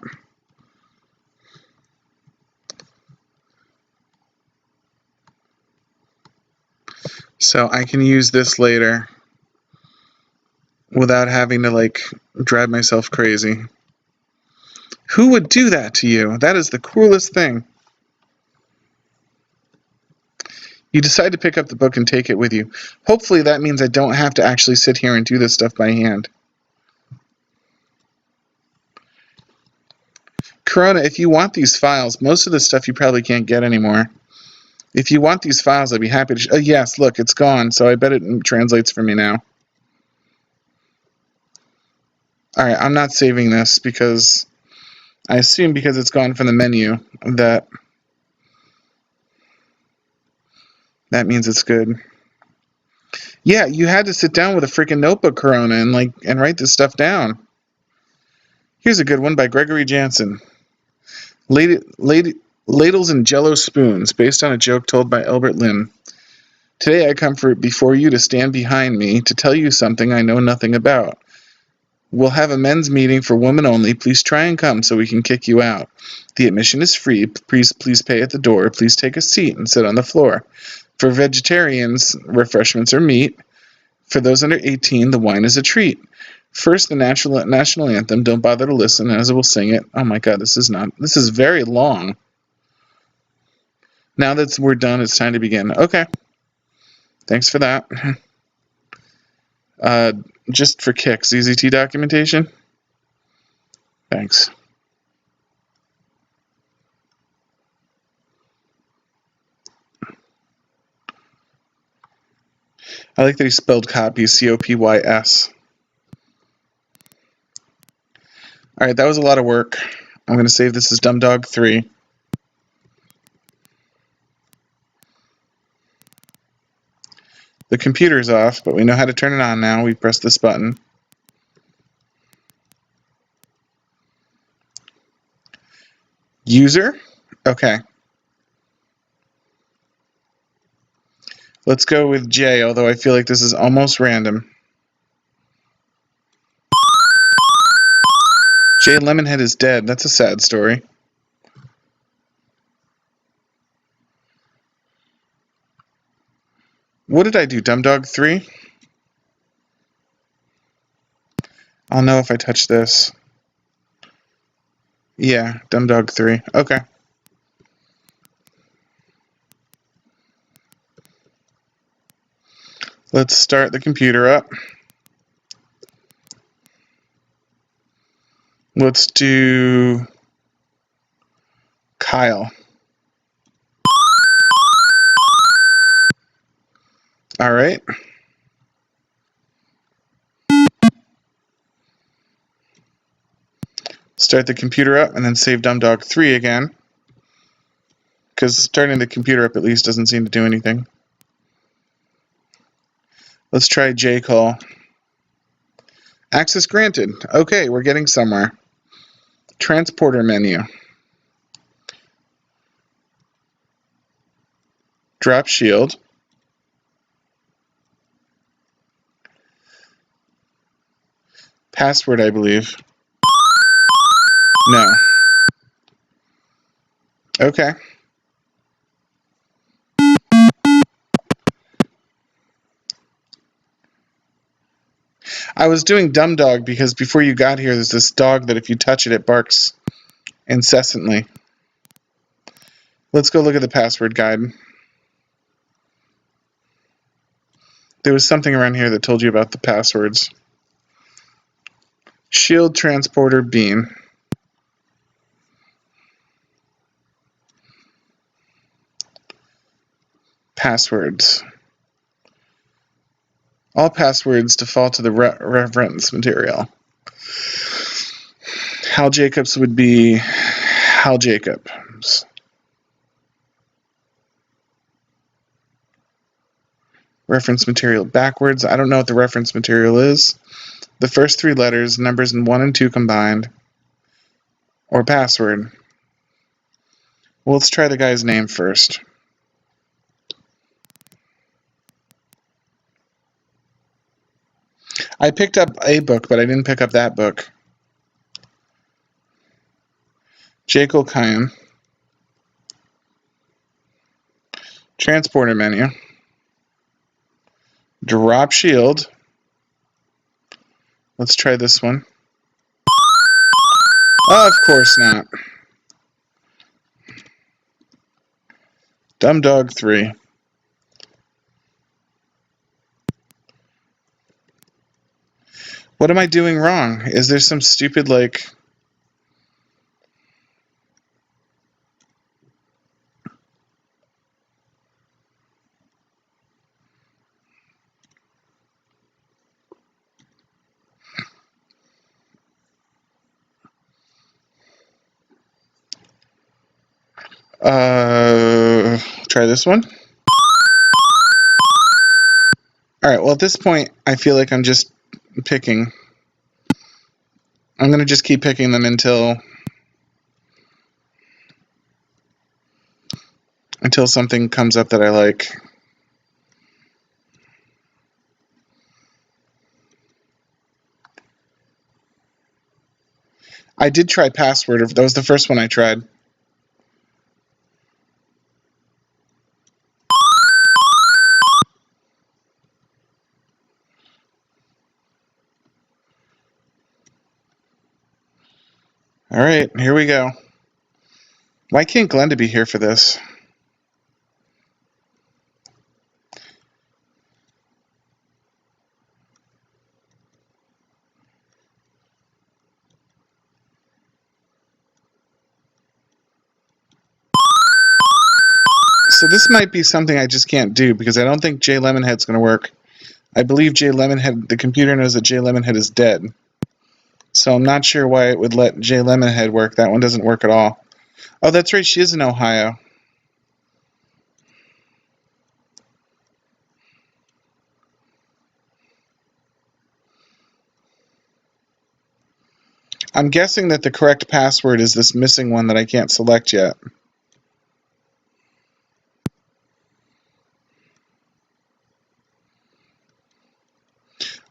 So I can use this later without having to, like, drive myself crazy. Who would do that to you? That is the cruelest thing. You decide to pick up the book and take it with you. Hopefully that means I don't have to actually sit here and do this stuff by hand. Corona, if you want these files, most of the stuff you probably can't get anymore. If you want these files, I'd be happy to... oh, yes, look, it's gone, so I bet it translates for me now. Alright, I'm not saving this because... I assume because it's gone from the menu that means it's good. Yeah, you had to sit down with a freaking notebook, Corona, and write this stuff down. Here's a good one by Gregory Janson. Ladles and Jello spoons, based on a joke told by Albert Lynn. Today I come before you to stand behind me to tell you something I know nothing about. We'll have a men's meeting for women only. Please try and come so we can kick you out. The admission is free. Please pay at the door. Please take a seat and sit on the floor. For vegetarians, refreshments are meat. For those under 18, the wine is a treat. First, the national anthem. Don't bother to listen, as we'll sing it. Oh my God, this is very long. Now that we're done, it's time to begin. Okay. Thanks for that. Just for kicks, ZZT documentation? Thanks. I like that he spelled copy, C-O-P-Y-S. Alright, that was a lot of work. I'm going to save this as Dumb Dog 3. The computer's off, but we know how to turn it on now. We press this button. User? Okay. Let's go with J, although I feel like this is almost random. Jay Lemonhead is dead. That's a sad story. What did I do? Dumb Dog 3? I'll know if I touch this. Yeah, Dumb Dog 3. Okay. Let's start the computer up. Let's do Kyle. All right. Start the computer up and then save Dumb Dog 3 again. Because starting the computer up at least doesn't seem to do anything. Let's try J-Call. Access granted. Okay, we're getting somewhere. Transporter menu. Drop shield. Password, I believe. No. Okay. I was doing Dumb Dog because before you got here, there's this dog that if you touch it, it barks incessantly. Let's go look at the password guide. There was something around here that told you about the passwords. Shield transporter beam. Passwords. All passwords default to the reference material. Hal Jacobs would be Hal Jacobs. Reference material backwards. I don't know what the reference material is. The first 3 letters, numbers in 1 and 2 combined. Or password. Well, let's try the guy's name first. I picked up a book, but I didn't pick up that book. Jekyll Kyan. Transporter menu. Drop shield. Let's try this one. Oh, of course not. Dumb Dog 3. What am I doing wrong? Is there some stupid, like... Try this one. Alright, well at this point, I feel like I'm just picking. I'm going to just keep picking them until something comes up that I like. I did try Password. That was the first one I tried. Alright, here we go. Why can't Glenda be here for this? So this might be something I just can't do because I don't think J Lemonhead's going to work. I believe J Lemonhead, the computer knows that J Lemonhead is dead. So I'm not sure why it would let J Lemonhead work. That one doesn't work at all. Oh, that's right, she is in Ohio. I'm guessing that the correct password is this missing one that I can't select yet.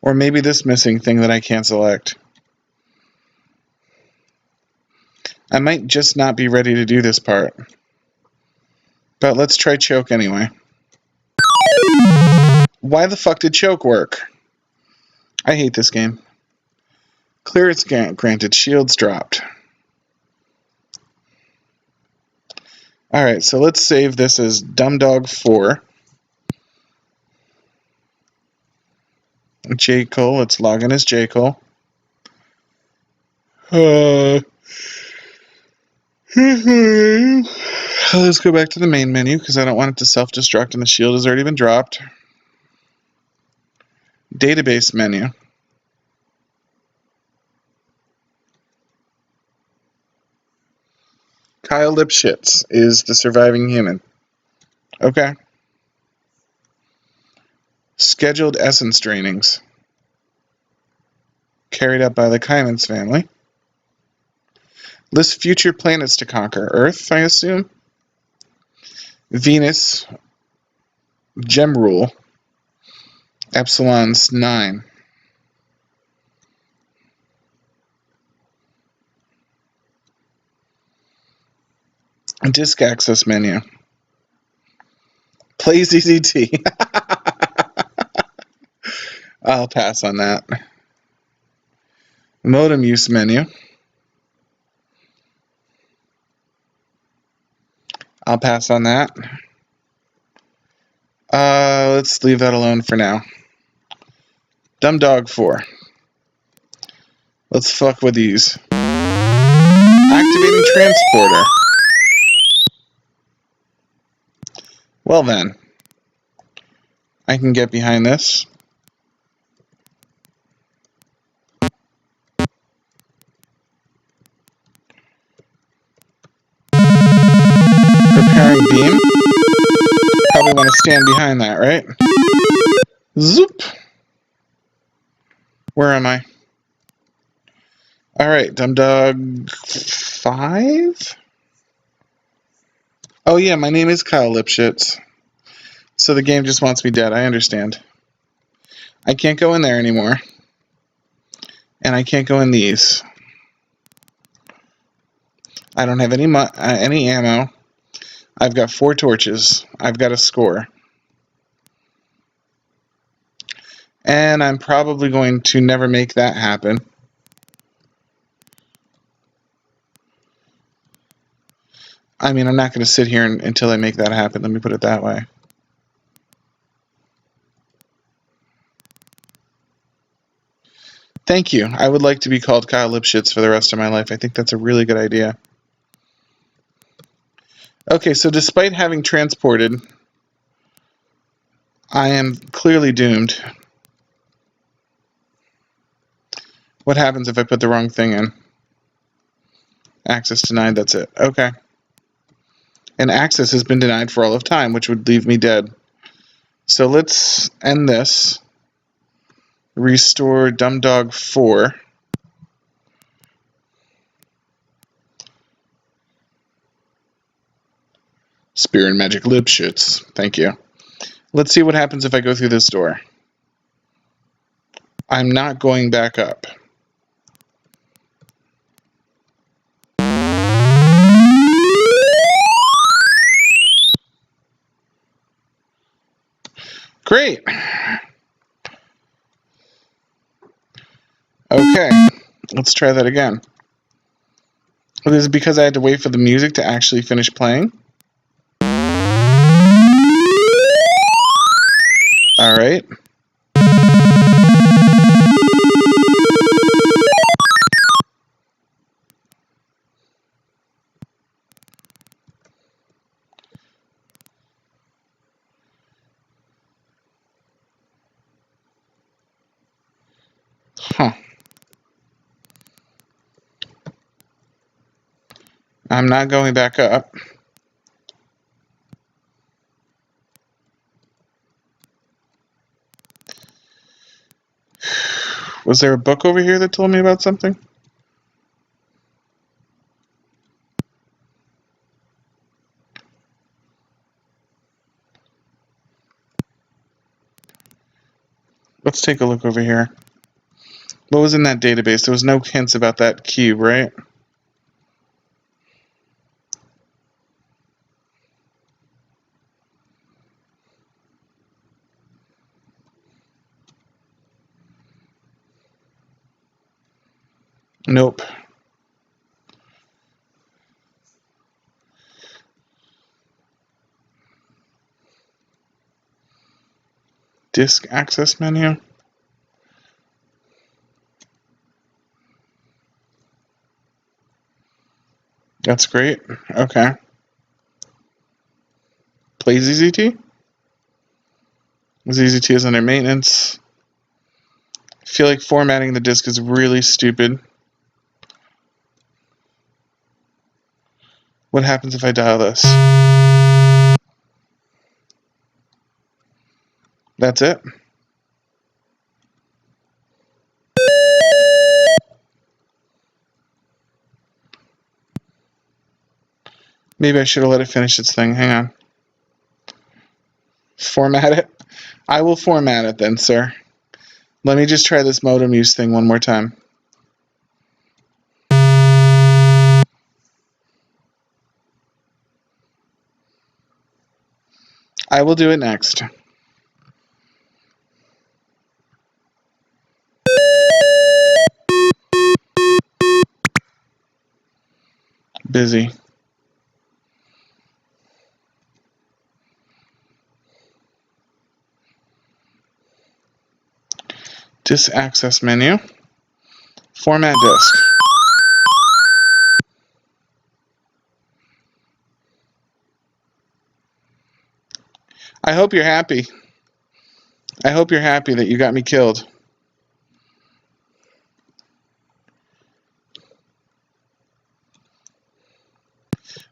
Or maybe this missing thing that I can't select. I might just not be ready to do this part. But let's try choke anyway. Why the fuck did choke work? I hate this game. Clearance granted. Shields dropped. Alright, so let's save this as Dumb Dog 4. J. Cole. Let's log in as J. Cole. Let's go back to the main menu because I don't want it to self-destruct and the shield has already been dropped. Database menu. Kyle Lipschitz is the surviving human. Okay. Scheduled essence drainings. Carried out by the Kymans family. List future planets to conquer. Earth, I assume. Venus. Gem rule. Epsilon's 9. Disk access menu. Play ZZT. I'll pass on that. Modem use menu. I'll pass on that. Let's leave that alone for now. Dumb Dog 4. Let's fuck with these. Activating transporter. Well then. I can get behind this. Preparing beam. Probably want to stand behind that, right? Zoop. Where am I? Alright, Dumb Dog 5? Oh yeah, my name is Kyle Lipschitz. So the game just wants me dead, I understand. I can't go in there anymore. And I can't go in these. I don't have any ammo. I've got 4 torches. I've got a score. And I'm probably going to never make that happen. I mean, I'm not going to sit here until I make that happen. Let me put it that way. Thank you. I would like to be called Kyle Lipschitz for the rest of my life. I think that's a really good idea. Okay, so despite having transported, I am clearly doomed. What happens if I put the wrong thing in? Access denied, that's it. Okay. And access has been denied for all of time, which would leave me dead. So let's end this. Restore Dumdog 4. Spear and Magic Lipschitz. Thank you. Let's see what happens if I go through this door. I'm not going back up. Great. Okay, let's try that again. This is because I had to wait for the music to actually finish playing. All right. Huh. I'm not going back up. Was there a book over here that told me about something? Let's take a look over here. What was in that database? There was no hints about that cube, right? Nope. Disk access menu. That's great. Okay. Play ZZT? ZZT is under maintenance. I feel like formatting the disk is really stupid. What happens if I dial this? That's it. Maybe I should have let it finish its thing. Hang on. Format it? I will format it then, sir. Let me just try this modem use thing one more time. I will do it next. Busy. Disk access menu. Format disk. I hope you're happy. I hope you're happy that you got me killed.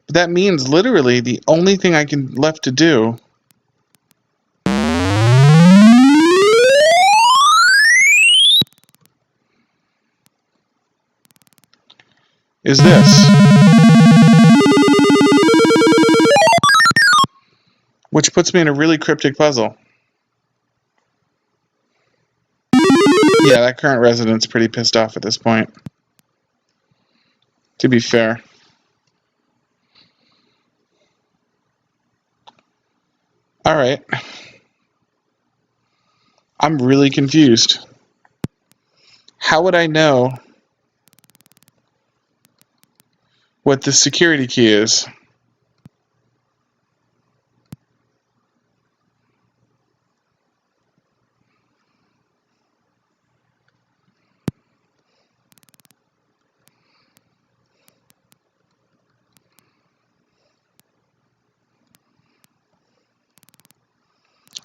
But that means literally the only thing I can left to do is this. Which puts me in a really cryptic puzzle. Yeah, that current resident's pretty pissed off at this point. To be fair. Alright. I'm really confused. How would I know what the security key is?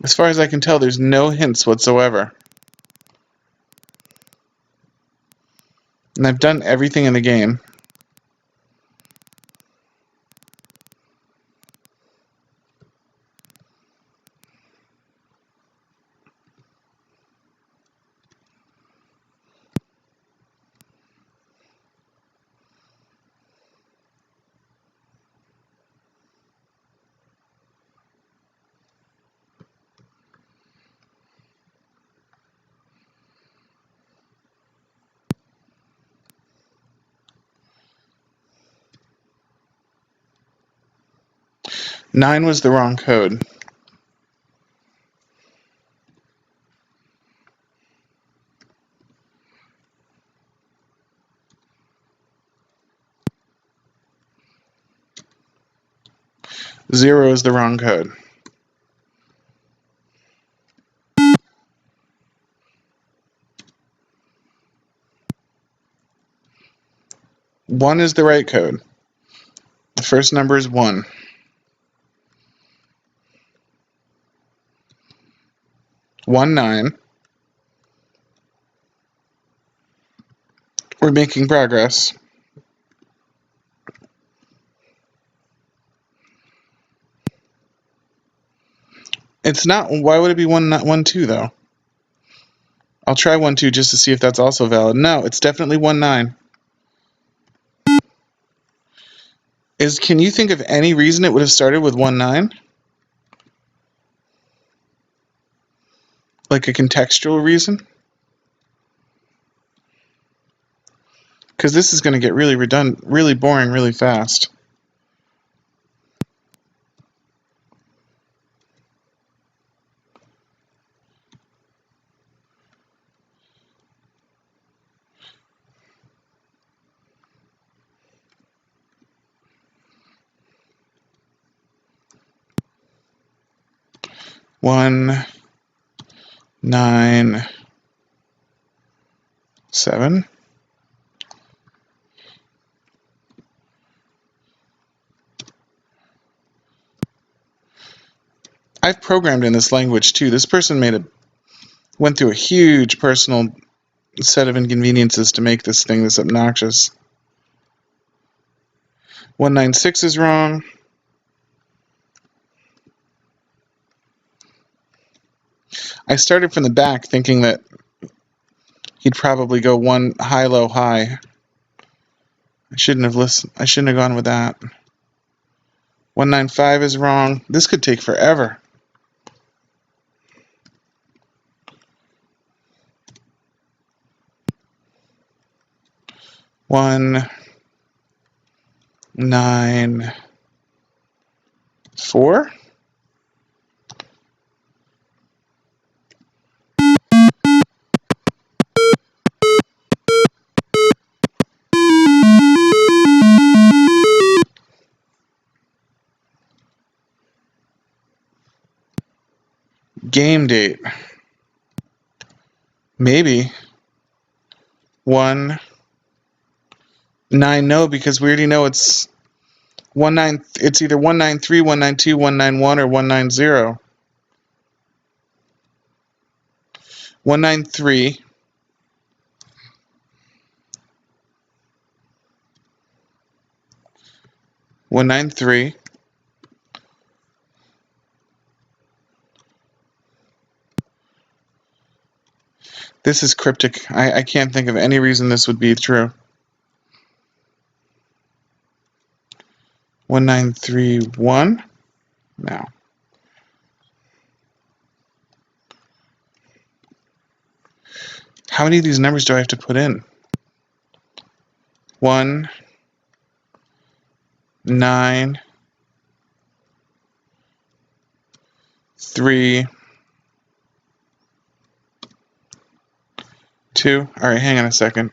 As far as I can tell, there's no hints whatsoever. And I've done everything in the game. Nine was the wrong code. Zero is the wrong code. One is the right code. The first number is 1. One, 9. We're making progress. It's not. Why would it be 1, not 1, 2 though? I'll try 1, 2 just to see if that's also valid. No, it's definitely 1, 9. Can you think of any reason it would have started with 1, 9? Like a contextual reason? Because this is going to get really redundant, really boring, really fast. One, 9, 7. I've programmed in this language too. This person went through a huge personal set of inconveniences to make this thing this obnoxious. 196 is wrong. I started from the back thinking that he'd probably go 1 high, low, high. I shouldn't have listened. I shouldn't have gone with that. 195 is wrong. This could take forever. One, 9, 4. Game date. Maybe. 1, 9. No, because we already know it's 19. It's either 193, 192, 191, or 190. 193. 193. This is cryptic. I can't think of any reason this would be true. 1931. No. How many of these numbers do I have to put in? 1, 9, 3, 2. All right, hang on a second.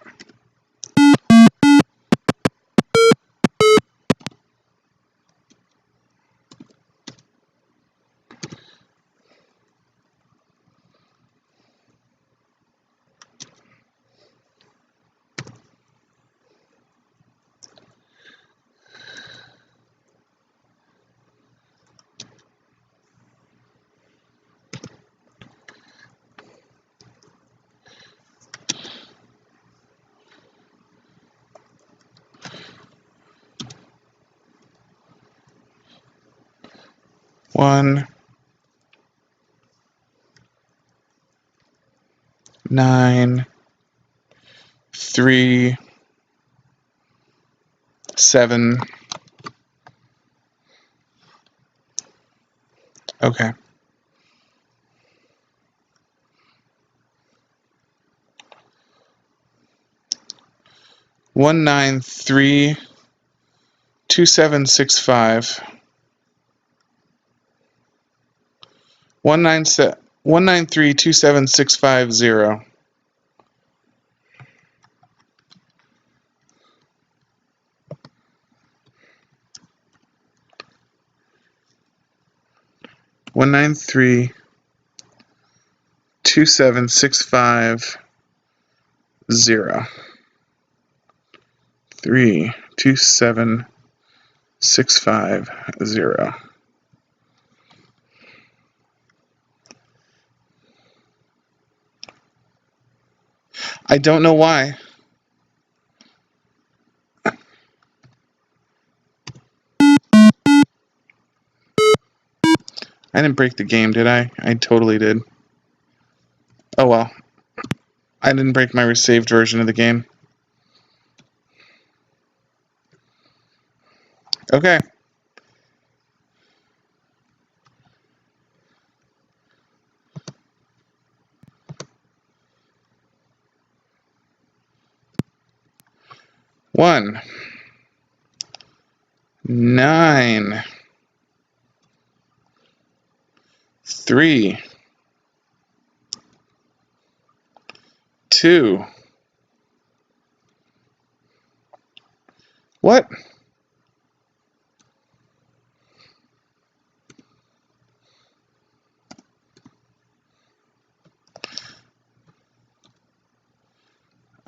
One, 9, 3, 7. Okay. 193 2765. 193 27650. 193 27650. 3 27650. I don't know why. I didn't break the game, did I? I totally did. Oh well. I didn't break my saved version of the game. Okay. One, 9, 3, 2. What?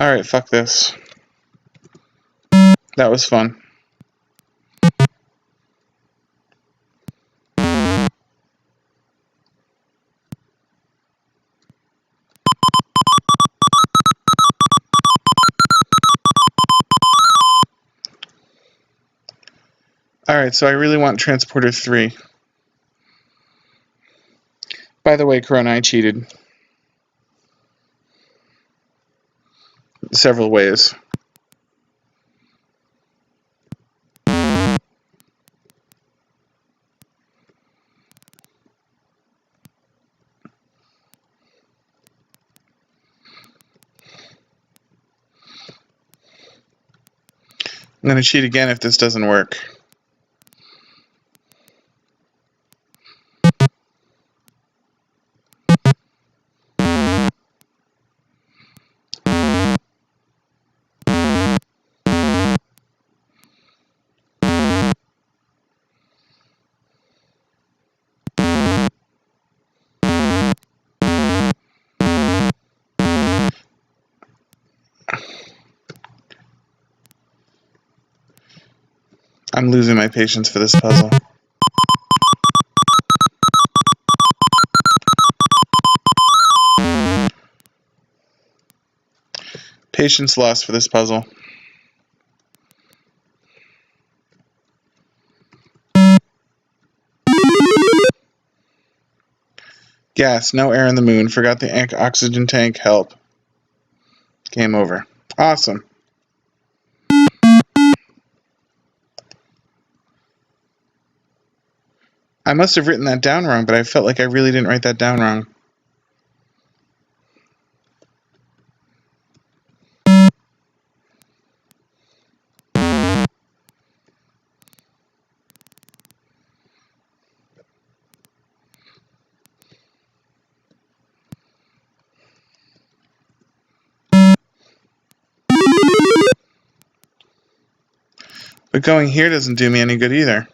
Alright, fuck this. That was fun. Alright, so I really want Transporter 3. By the way, Corona, I cheated. Several ways. I'm going to cheat again if this doesn't work. I'm losing my patience for this puzzle. Patience lost for this puzzle. Gas, no air in the moon. Forgot the oxygen tank. Help. Game over. Awesome. I must have written that down wrong, but I felt like I really didn't write that down wrong. But going here doesn't do me any good either.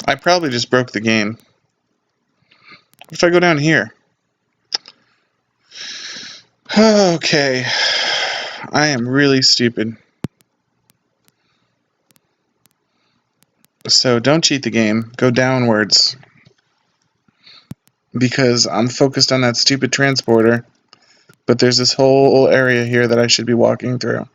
I probably just broke the game. If I go down here. Okay. I am really stupid. So don't cheat the game. Go downwards. Because I'm focused on that stupid transporter. But there's this whole area here that I should be walking through.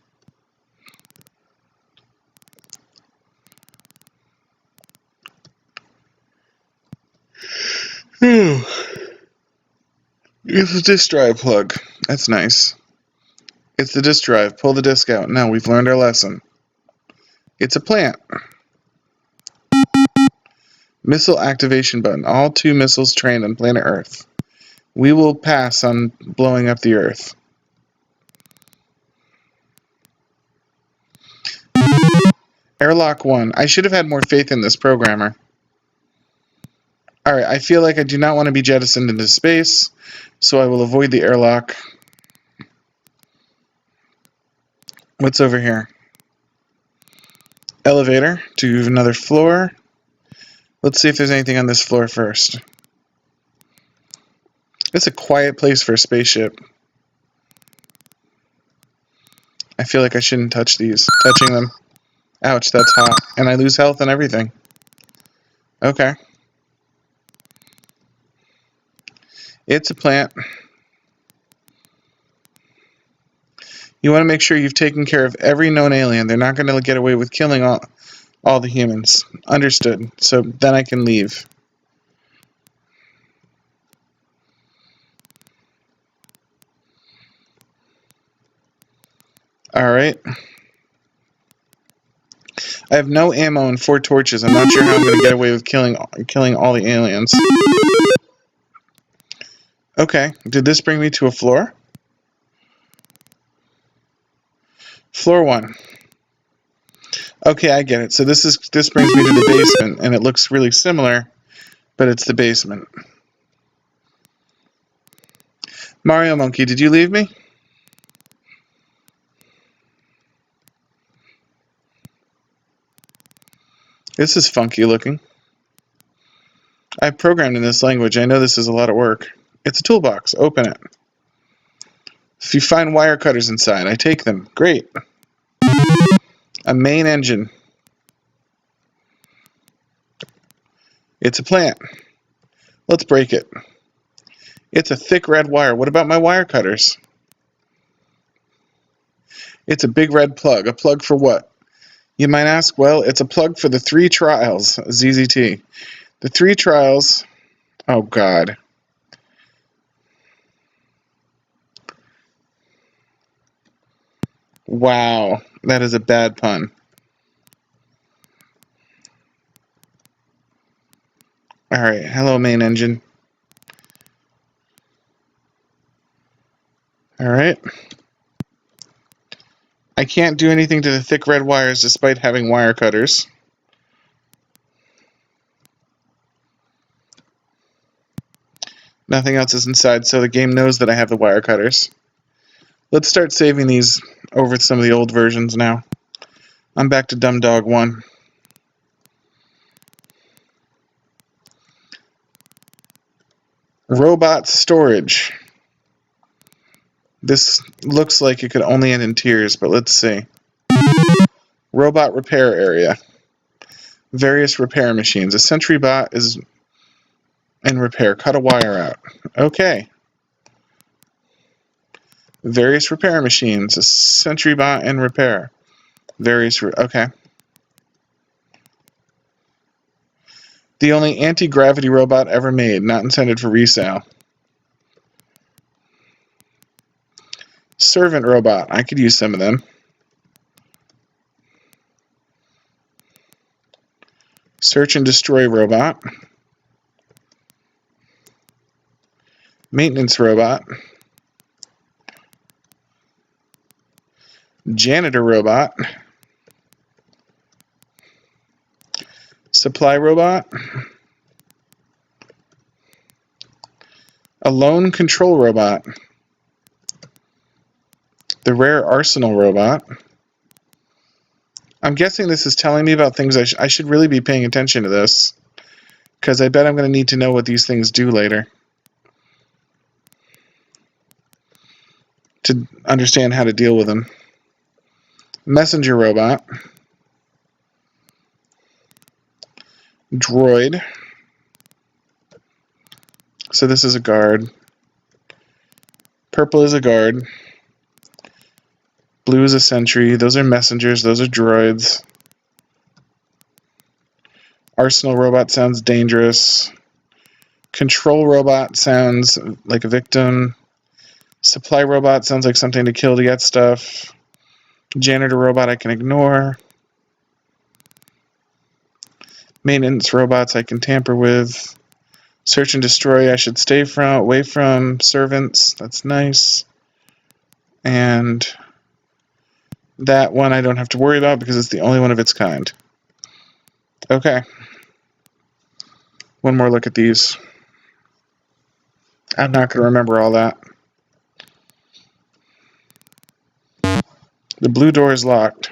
It's a disk drive plug. That's nice. It's the disk drive. Pull the disk out. Now we've learned our lesson. It's a plant. Missile activation button. All 2 missiles trained on planet Earth. We will pass on blowing up the Earth. Airlock 1. I should have had more faith in this programmer. Alright, I feel like I do not want to be jettisoned into space, so I will avoid the airlock. What's over here? Elevator to another floor. Let's see if there's anything on this floor first. It's a quiet place for a spaceship. I feel like I shouldn't touch these. Touching them. Ouch, that's hot. And I lose health and everything. Okay. It's a plant. You want to make sure you've taken care of every known alien. They're not going to get away with killing all the humans. Understood. So then I can leave. Alright. I have no ammo and 4 torches. I'm not sure how I'm going to get away with killing all the aliens. Okay. Did this bring me to a floor? Floor 1. Okay, I get it. So this brings me to the basement, and it looks really similar, but it's the basement. Mario Monkey, did you leave me? This is funky looking. I programmed in this language. I know this is a lot of work. It's a toolbox. Open it. If you find wire cutters inside, I take them. Great. A main engine. It's a plant. Let's break it. It's a thick red wire. What about my wire cutters? It's a big red plug. A plug for what? You might ask, well, it's a plug for the 3 trials, ZZT. The 3 trials, oh God. Wow, that is a bad pun. Alright, hello main engine. Alright. I can't do anything to the thick red wires despite having wire cutters. Nothing else is inside, so the game knows that I have the wire cutters. Let's start saving these over some of the old versions now. I'm back to Dumb Dog 1. Robot storage. This looks like it could only end in tears, but let's see. Robot repair area. Various repair machines. A sentry bot is in repair. Cut a wire out. Okay. Various repair machines. A sentry bot in repair. Okay. The only anti-gravity robot ever made, not intended for resale. Servant robot. I could use some of them. Search and destroy robot. Maintenance robot. Janitor robot. Supply robot. A lone control robot. The rare arsenal robot. I'm guessing this is telling me about things I should really be paying attention to this, because I bet I'm going to need to know what these things do later to understand how to deal with them. Messenger robot. Droid. So this is a guard. Purple is a guard. Blue is a sentry. Those are messengers. Those are droids. Arsenal robot sounds dangerous. Control robot sounds like a victim. Supply robot sounds like something to kill to get stuff. Janitor robot I can ignore. Maintenance robots I can tamper with. Search and destroy I should stay away from. Servants, that's nice. And that one I don't have to worry about because it's the only one of its kind. Okay. One more look at these. I'm not going to remember all that. The blue door is locked.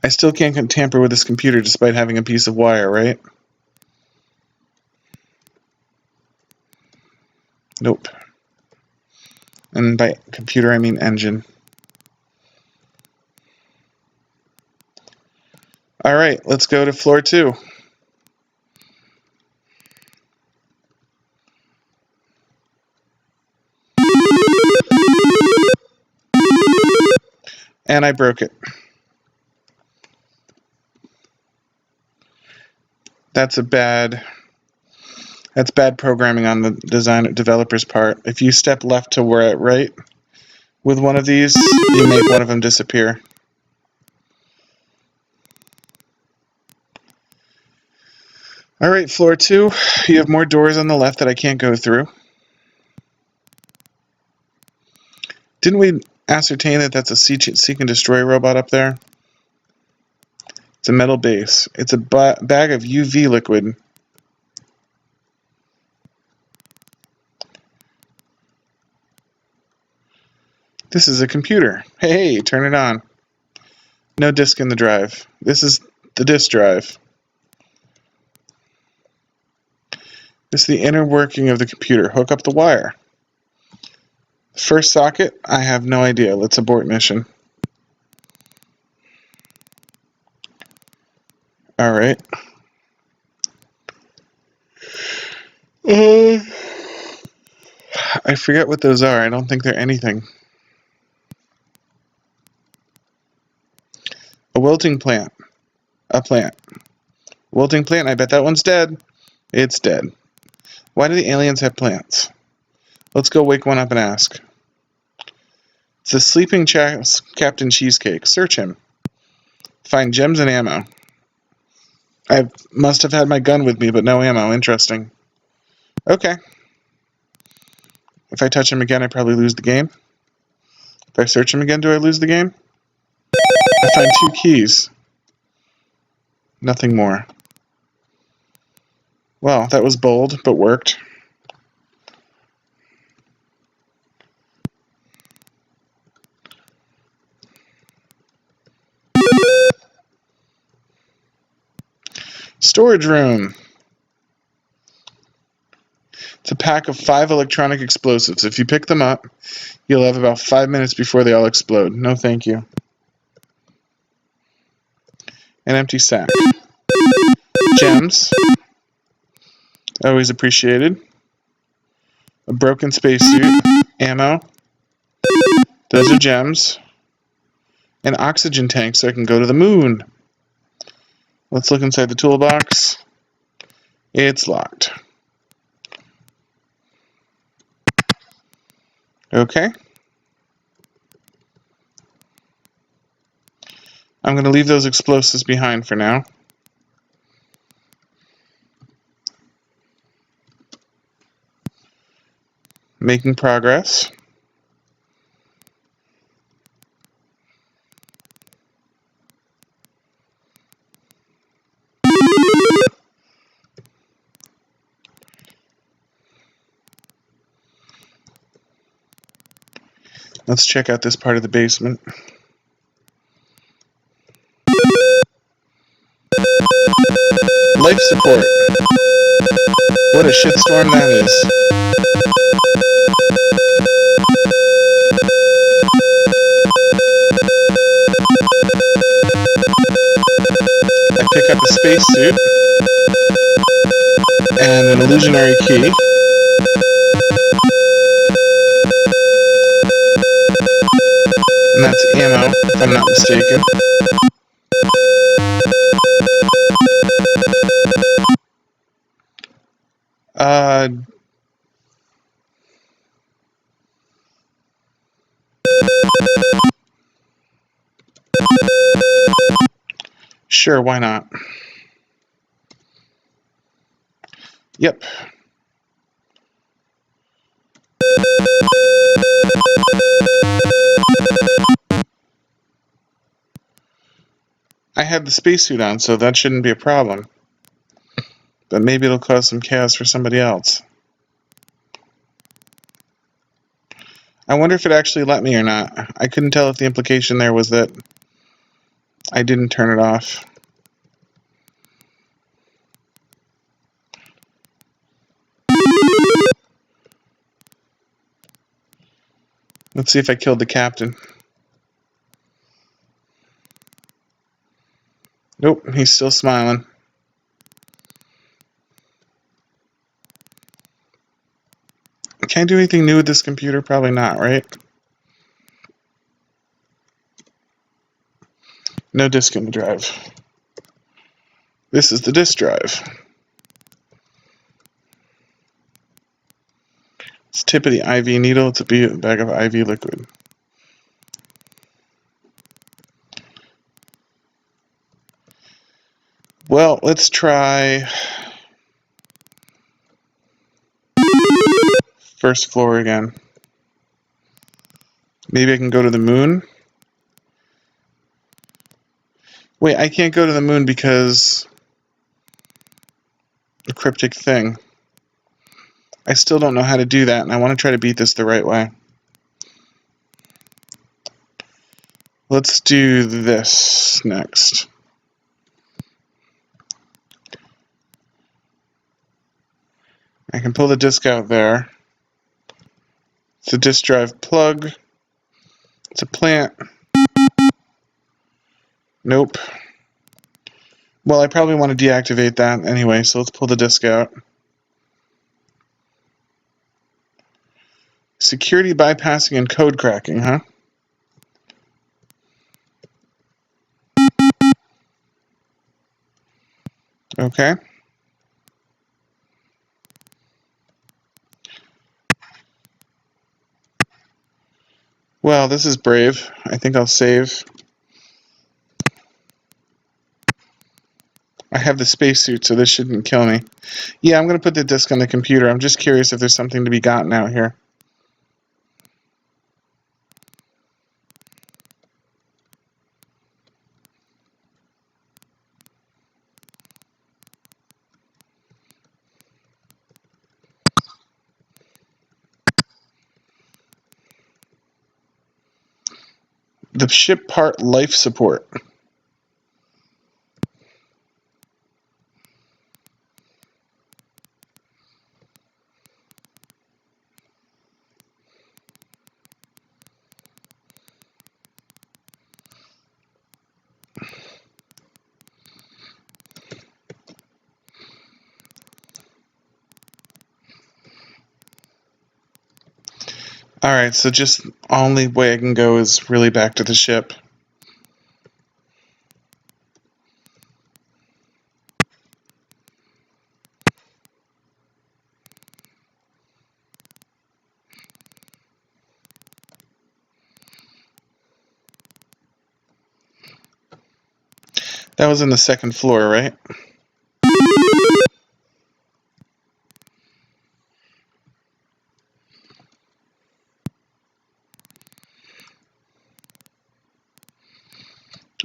I still can't tamper with this computer despite having a piece of wire, right? Nope. And by computer, I mean engine. All right, let's go to floor 2. And I broke it. That's bad programming on the developer's part. If you step left to right with one of these, you make one of them disappear. All right, floor 2. You have more doors on the left that I can't go through. Didn't we ascertain that that's a seek and destroy robot up there? It's a metal base. It's a bag of UV liquid. This is a computer. Hey, turn it on. No disk in the drive. This is the disk drive. This is the inner working of the computer. Hook up the wire. First socket, I have no idea. Let's abort mission. All right. I forget what those are. I don't think they're anything. A wilting plant. A plant. Wilting plant, I bet that one's dead. It's dead. Why do the aliens have plants? Let's go wake one up and ask. It's the sleeping Captain Cheesecake. Search him. Find gems and ammo. I must have had my gun with me, but no ammo. Interesting. Okay. If I touch him again, I probably lose the game. If I search him again, do I lose the game? I find 2 keys. Nothing more. Well, that was bold, but worked. Storage room. It's a pack of 5 electronic explosives. If you pick them up, you'll have about 5 minutes before they all explode. No thank you. An empty sack. Gems. Always appreciated. A broken spacesuit. Ammo. Those are gems. An oxygen tank so I can go to the moon. Let's look inside the toolbox. It's locked. Okay. I'm going to leave those explosives behind for now. Making progress. Let's check out this part of the basement. Life support. What a shitstorm that is. I pick up a spacesuit and an illusionary key. And that's ammo, if I'm not mistaken. Sure, why not? Yep. I have the spacesuit on, so that shouldn't be a problem. But maybe it'll cause some chaos for somebody else. I wonder if it actually let me or not. I couldn't tell if the implication there was that I didn't turn it off. Let's see if I killed the captain. Nope, he's still smiling. Can I do anything new with this computer? Probably not, right? No disk in the drive. This is the disk drive. It's tip of the IV needle. It's a bag of IV liquid. Well, let's try first floor again. Maybe I can go to the moon. Wait, I can't go to the moon because the cryptic thing. I still don't know how to do that, and I want to try to beat this the right way. Let's do this next. I can pull the disk out there. It's a disk drive plug. It's a plant. Nope. Well, I probably want to deactivate that anyway, so let's pull the disk out. Security bypassing and code cracking, huh? Okay. Well, this is brave. I think I'll save. I have the spacesuit, so this shouldn't kill me. Yeah, I'm going to put the disk on the computer. I'm just curious if there's something to be gotten out here. The ship part life support. Alright, so just only way I can go is really back to the ship. That was in the second floor, right?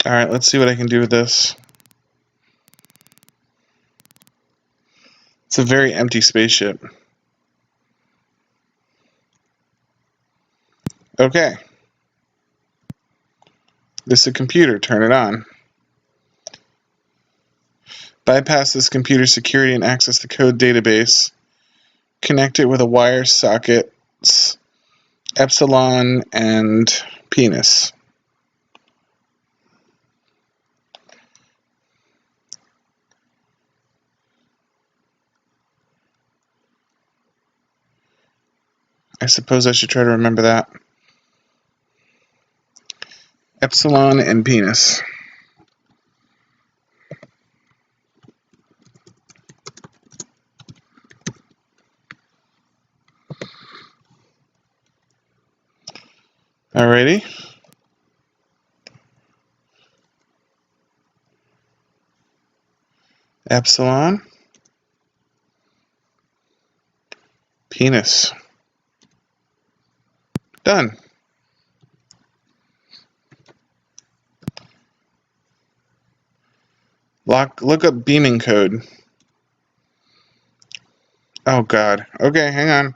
Alright, let's see what I can do with this. It's a very empty spaceship. Okay. This is a computer. Turn it on. Bypass this computer security and access the code database. Connect it with a wire sockets epsilon and penis. I suppose I should try to remember that. Epsilon and penis. Alrighty. Epsilon. Penis. Done. Look up beaming code. Oh god. Okay, hang on.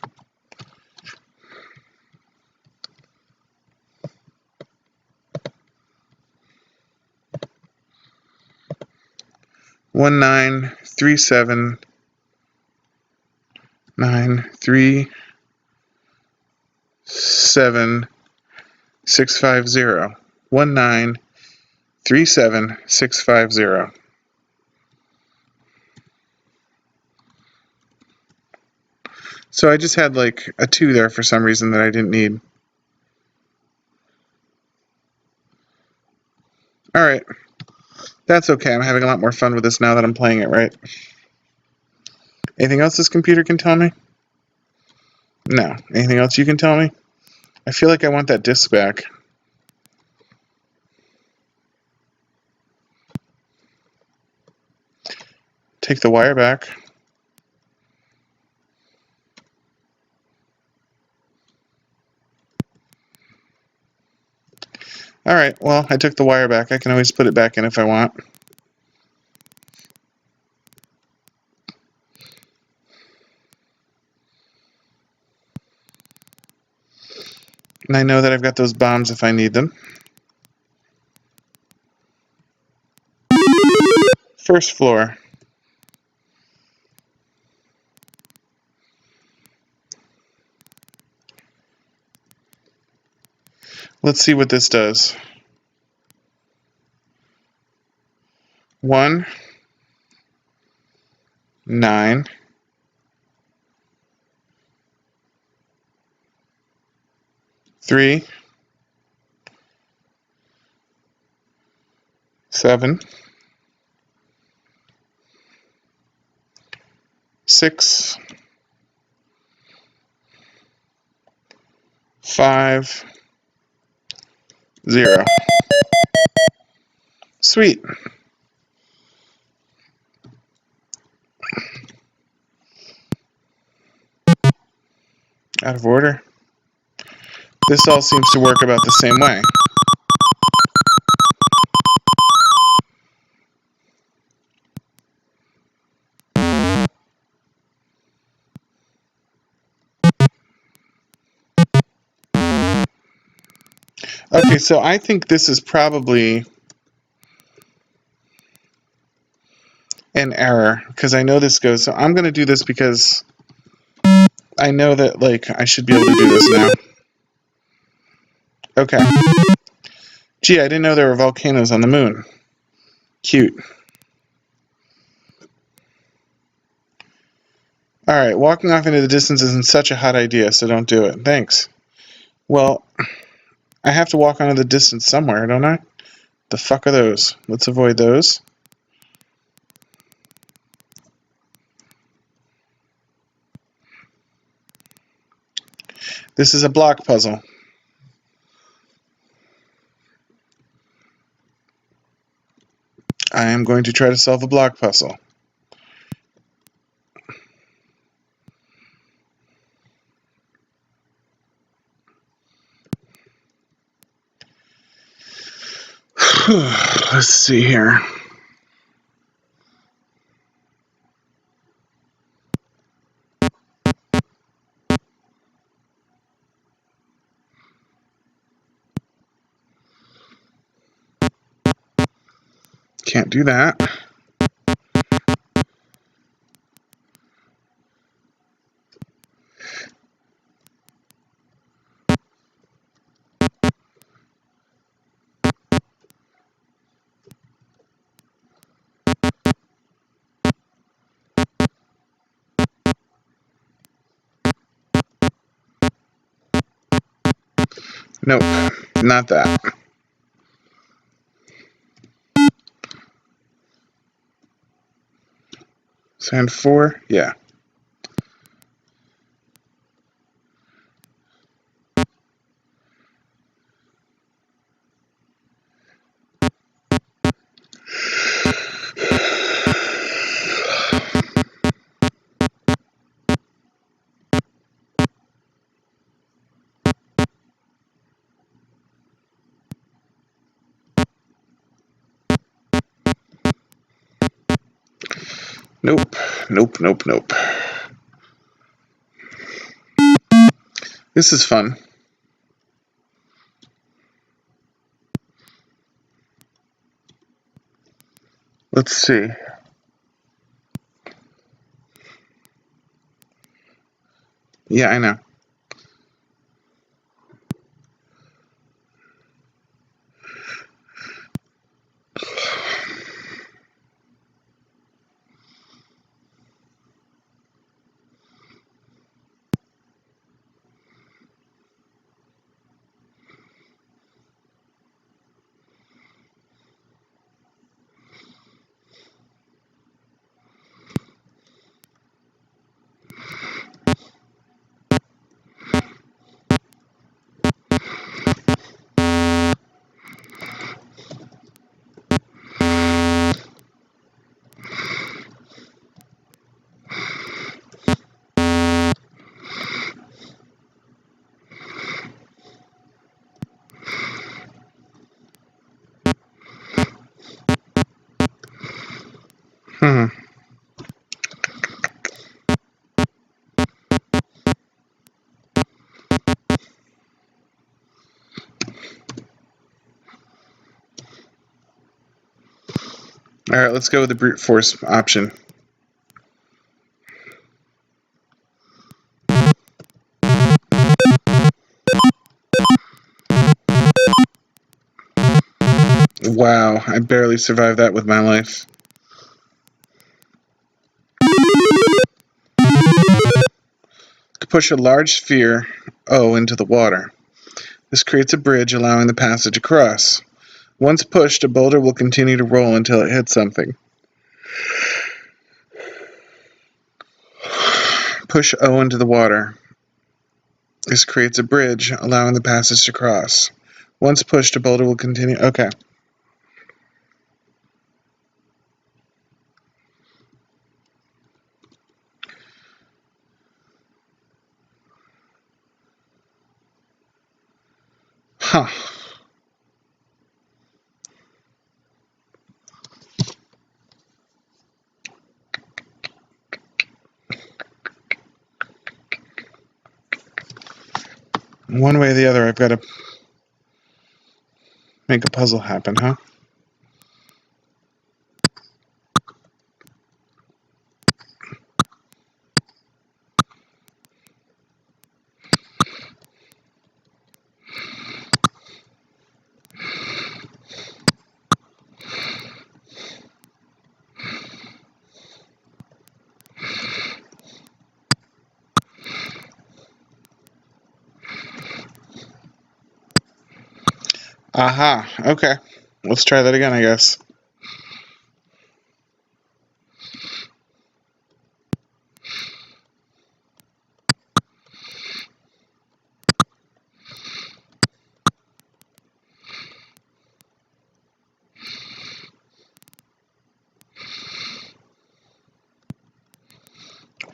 One 937 1937650. So I just had like a 2 there for some reason that I didn't need. Alright. That's okay. I'm having a lot more fun with this now that I'm playing it, right? Anything else this computer can tell me? No. Anything else you can tell me? I feel like I want that disc back. Take the wire back. Alright, well, I took the wire back. I can always put it back in if I want. And I know that I've got those bombs if I need them. First floor. Let's see what this does. 1 9 3 7 6 5 0. Sweet. Out of order. This all seems to work about the same way. Okay, so I think this is probably an error, because I know this goes, so I'm going to do this because I know that, like, I should be able to do this now. Okay. Gee, I didn't know there were volcanoes on the moon. Cute. Alright, walking off into the distance isn't such a hot idea, so don't do it. Thanks. Well, I have to walk onto the distance somewhere, don't I? The fuck are those? Let's avoid those. This is a block puzzle. I am going to try to solve a block puzzle. Let's see here. Can't do that. Nope, not that. Sand 4? Yeah. Nope, nope, nope, nope. This is fun. Let's see. Yeah, I know. Alright, let's go with the brute force option. Wow, I barely survived that with my life. Push a large sphere O into the water. This creates a bridge allowing the passage across. Once pushed, a boulder will continue to roll until it hits something. Push O into the water. This creates a bridge allowing the passage to cross. Once pushed, a boulder will continue. Okay. Huh. One way or the other, I've got to make a puzzle happen, huh? Aha. Okay. Let's try that again, I guess.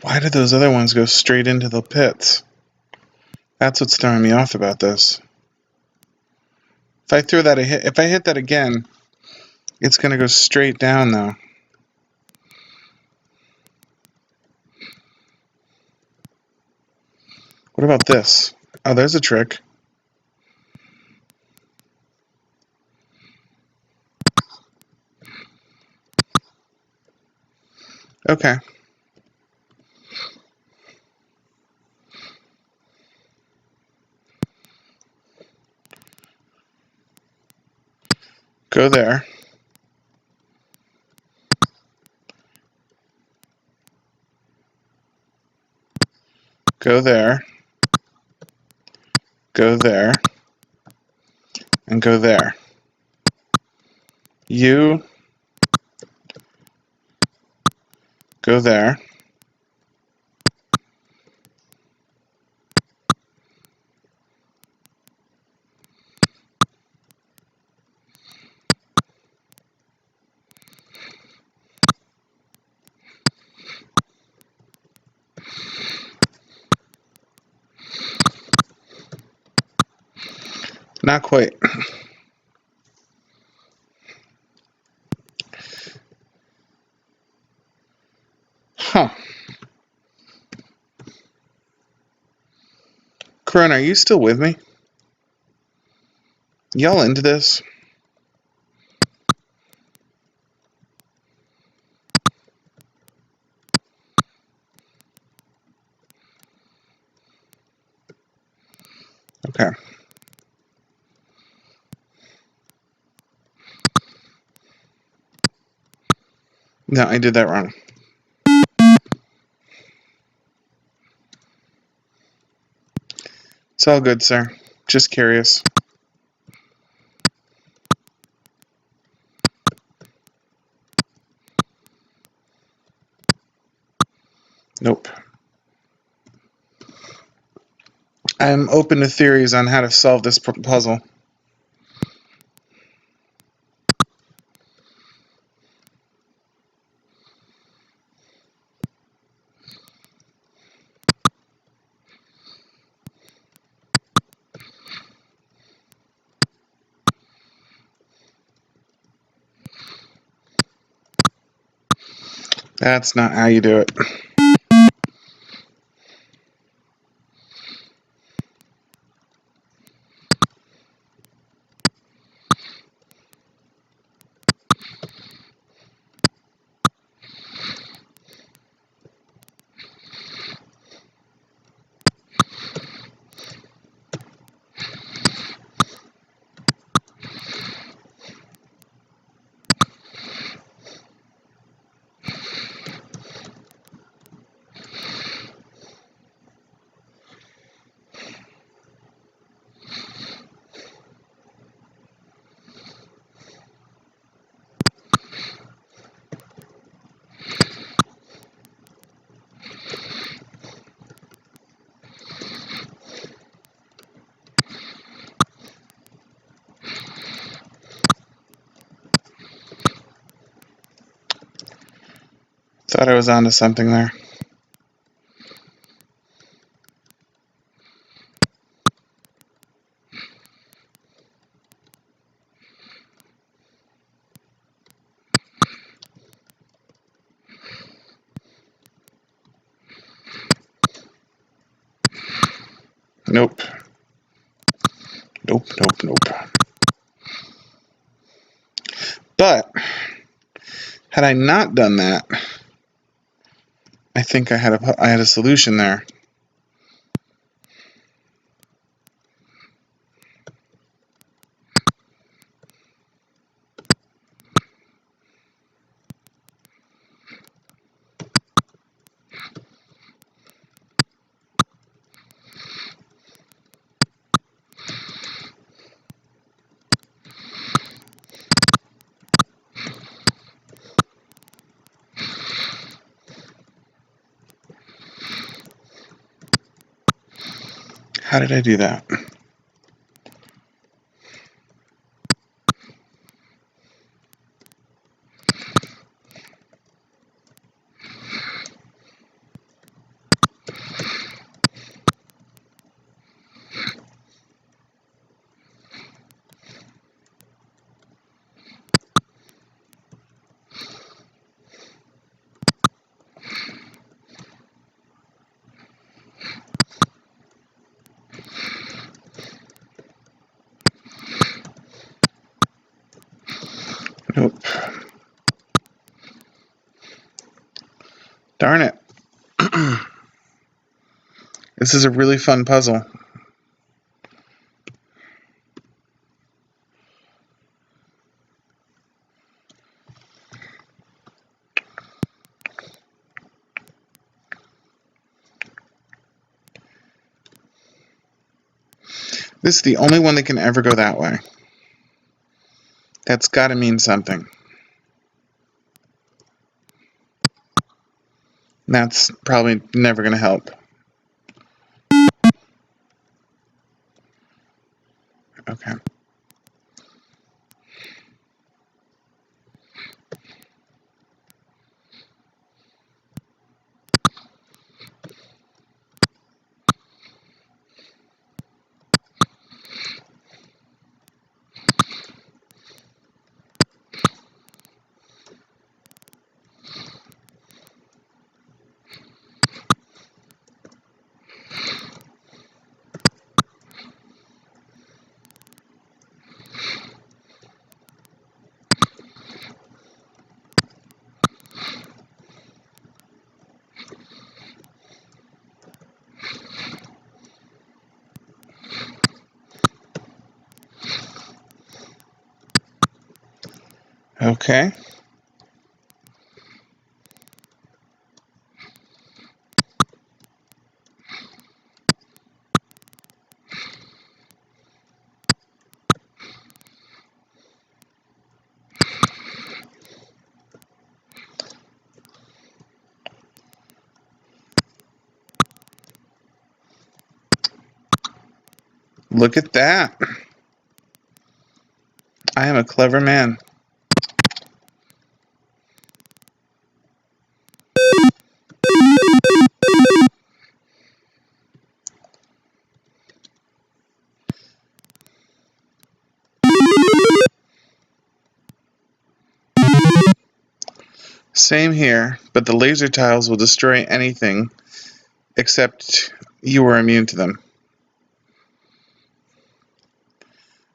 Why did those other ones go straight into the pits? That's what's throwing me off about this. If I hit that again, It's going to go straight down, though. What about this? Oh, there's a trick. Okay. Go there. Go there. Go there. And go there. You go there. Not quite. Huh. Corinne, are you still with me? Y'all into this? Okay. No, I did that wrong. It's all good, sir. Just curious. Nope. I'm open to theories on how to solve this puzzle. That's not how you do it. Thought I was onto something there. Nope. Nope, nope, nope. But, had I not done that, I think I had a solution there. How did I do that? Darn it. This is a really fun puzzle. This is the only one that can ever go that way. That's got to mean something. That's probably never going to help. Okay. Okay. Look at that. I am a clever man. Same here, but the laser tiles will destroy anything except you are immune to them.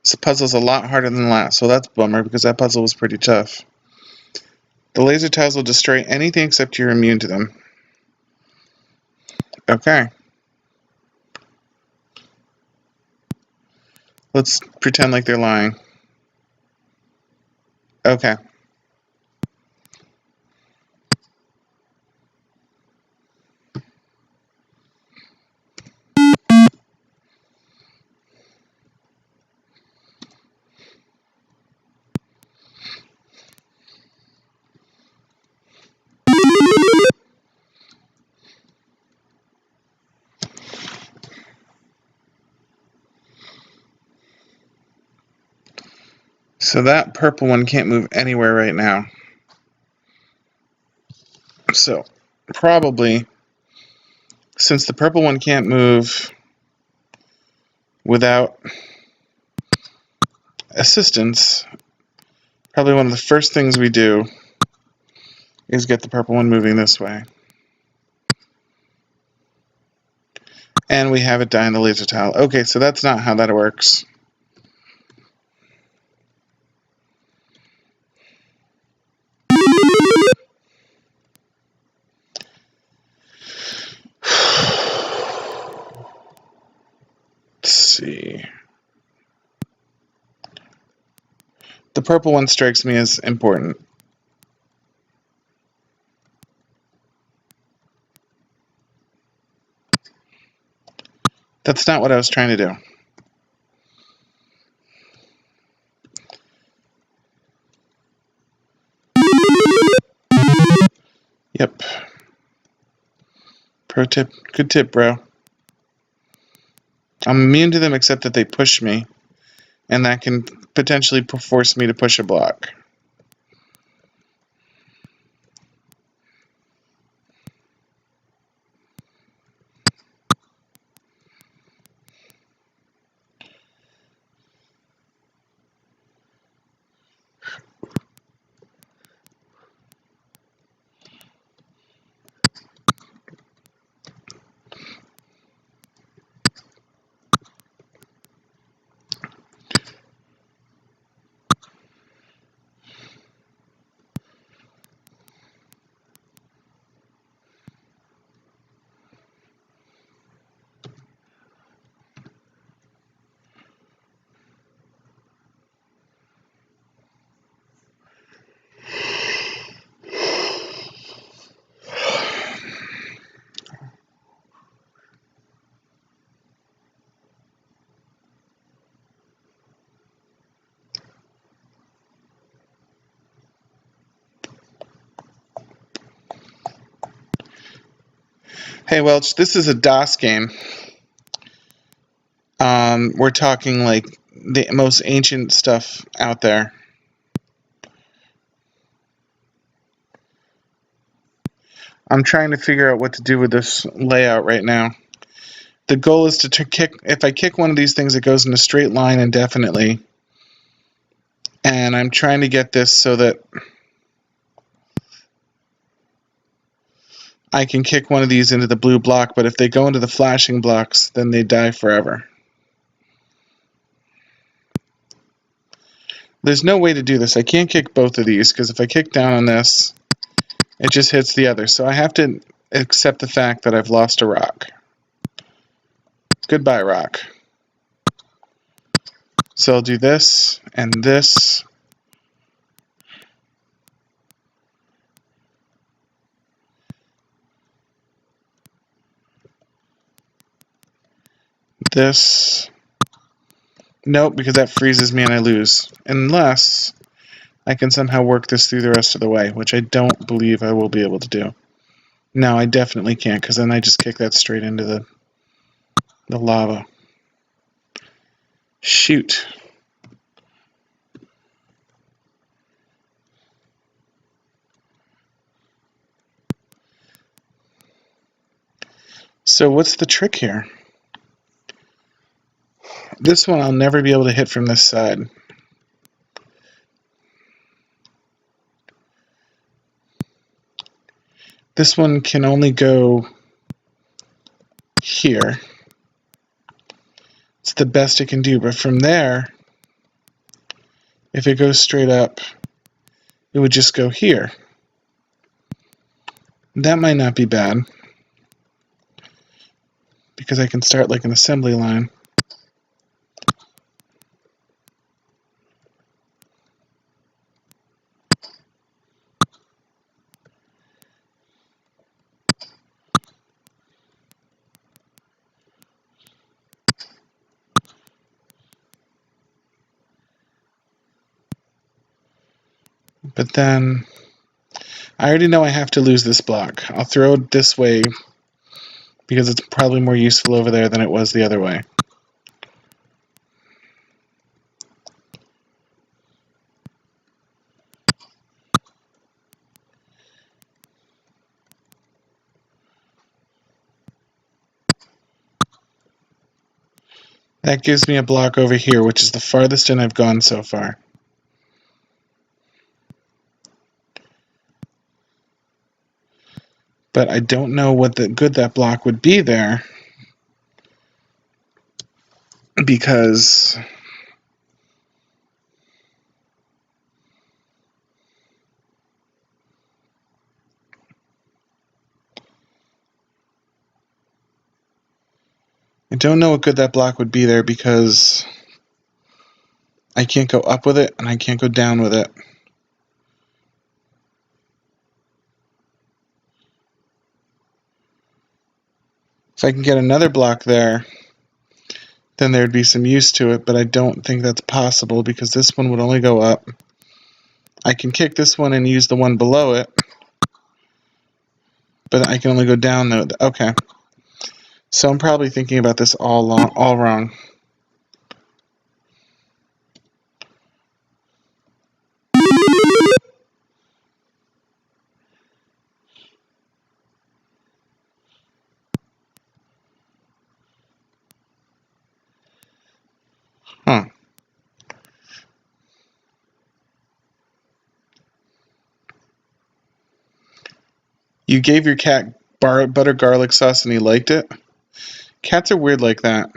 This puzzle's a lot harder than the last, so that's a bummer because that puzzle was pretty tough. The laser tiles will destroy anything except you're immune to them. Okay. Let's pretend like they're lying. Okay. So that purple one can't move anywhere right now. So, probably, since the purple one can't move without assistance, probably one of the first things we do is get the purple one moving this way. And we have it die in the laser tile. Okay, so that's not how that works. Let's see. The purple one strikes me as important. That's not what I was trying to do. Yep. Pro tip. Good tip, bro. I'm immune to them except that they push me, and that can potentially force me to push a block. Hey Welch, this is a DOS game. We're talking like the most ancient stuff out there. I'm trying to figure out what to do with this layout right now. The goal is to kick. If I kick one of these things, it goes in a straight line indefinitely. And I'm trying to get this so that I can kick one of these into the blue block, but if they go into the flashing blocks, then they die forever. There's no way to do this. I can't kick both of these, because if I kick down on this, it just hits the other. So I have to accept the fact that I've lost a rock. Goodbye, rock. So I'll do this, and this. This. Nope, because that freezes me and I lose. Unless I can somehow work this through the rest of the way, which I don't believe I will be able to do. No, I definitely can't, because then I just kick that straight into the lava. Shoot. So what's the trick here? This one I'll never be able to hit from this side. This one can only go here. It's the best it can do, but from there, if it goes straight up, it would just go here. That might not be bad, because I can start like an assembly line. But then, I already know I have to lose this block. I'll throw it this way, because it's probably more useful over there than it was the other way. That gives me a block over here, which is the farthest in I've gone so far. But I don't know what good that block would be there, because I don't know what good that block would be there, because I can't go up with it and I can't go down with it. If I can get another block there, then there'd be some use to it, but I don't think that's possible, because this one would only go up. I can kick this one and use the one below it, but I can only go down though. Okay. So I'm probably thinking about this all wrong. Huh. You gave your cat butter garlic sauce and he liked it? Cats are weird like that.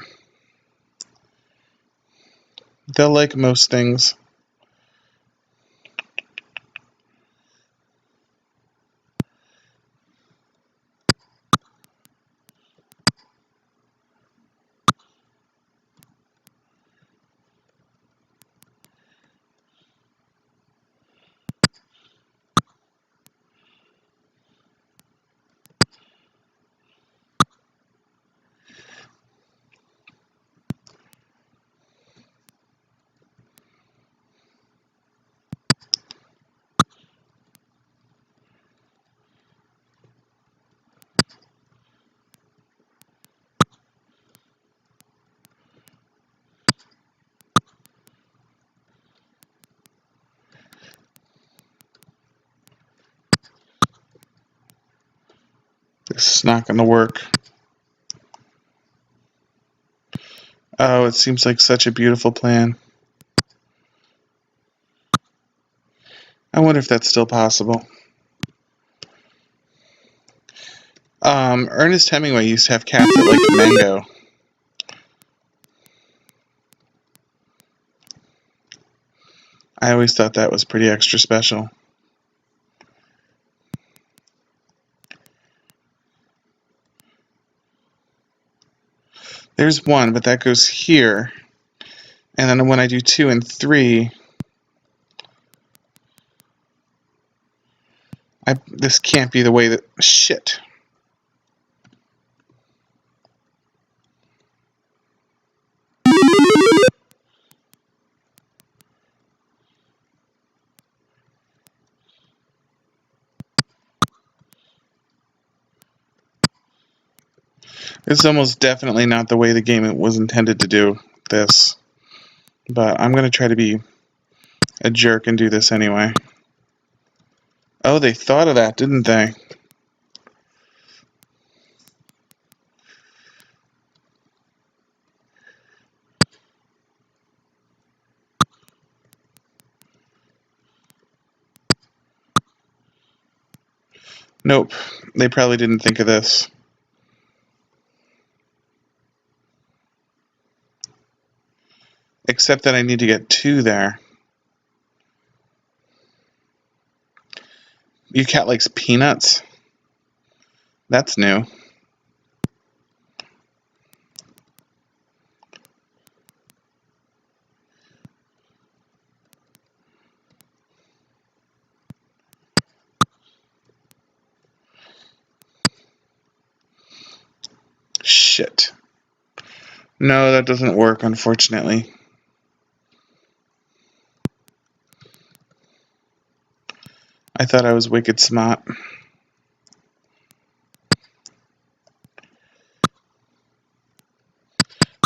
They'll like most things. It's not going to work. Oh, it seems like such a beautiful plan. I wonder if that's still possible. Ernest Hemingway used to have cats that liked mango. I always thought that was pretty extra special. There's one, but that goes here. And then when I do 2 and 3, this can't be the way that... Shit. This is almost definitely not the way the game was intended to do this. But I'm going to try to be a jerk and do this anyway. Oh, they thought of that, didn't they? Nope, they probably didn't think of this. Except that I need to get 2 there. Your cat likes peanuts? That's new. Shit. No, that doesn't work, unfortunately. I thought I was wicked smart.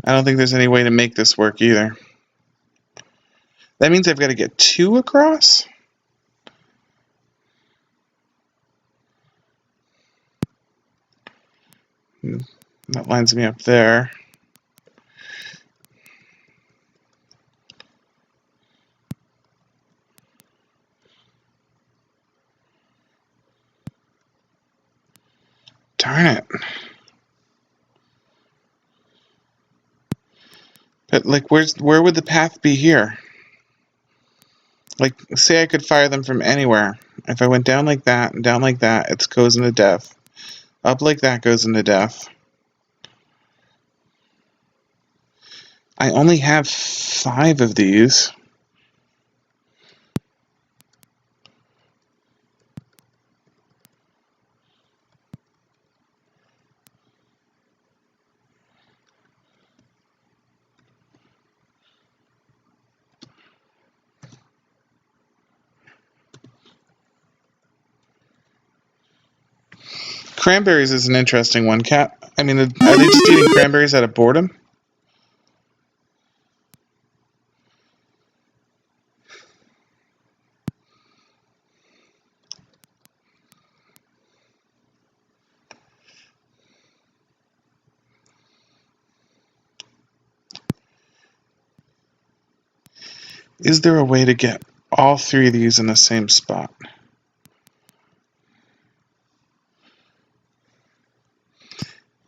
I don't think there's any way to make this work either. That means I've got to get 2 across? That lines me up there. Darn it. But, like, where would the path be here? Like, say I could fire them from anywhere. If I went down like that, and down like that, it goes into death. Up like that goes into death. I only have 5 of these. Cranberries is an interesting one. I mean, are they just eating cranberries out of boredom? Is there a way to get all 3 of these in the same spot?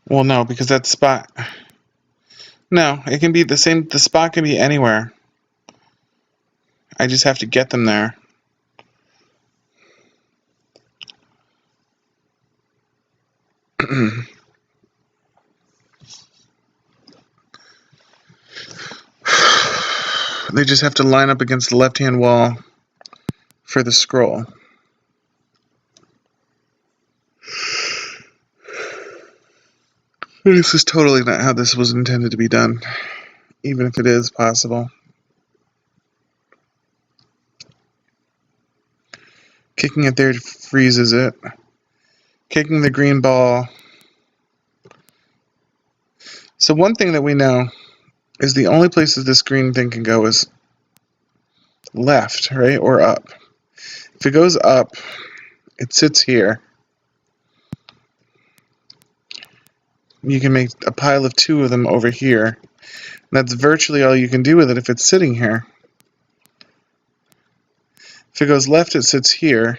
Well, no, because that spot... No, it can be the same. The spot can be anywhere. I just have to get them there. They just have to line up against the left-hand wall for the scroll. This is totally not how this was intended to be done, even if it is possible. Kicking it there freezes it. Kicking the green ball. So one thing that we know is the only places this green thing can go is left, right, or up. If it goes up, it sits here. you can make a pile of 2 of them over here. That's virtually all you can do with it if it's sitting here. If it goes left, it sits here.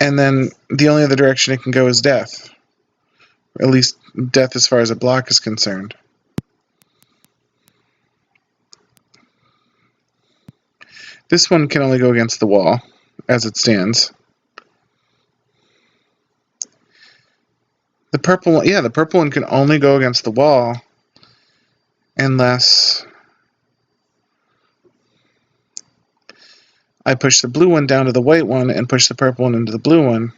And then the only other direction it can go is death. Or at least death as far as a block is concerned. This one can only go against the wall, as it stands. The purple one, yeah, the purple one can only go against the wall unless I push the blue one down to the white one and push the purple one into the blue one.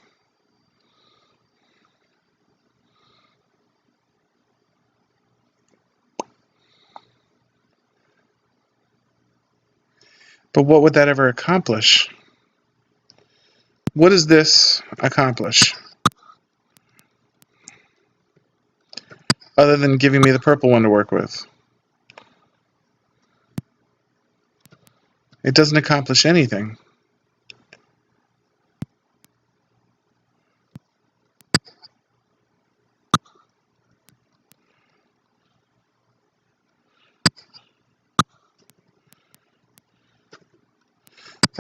But what would that ever accomplish? What does this accomplish? Other than giving me the purple one to work with. It doesn't accomplish anything.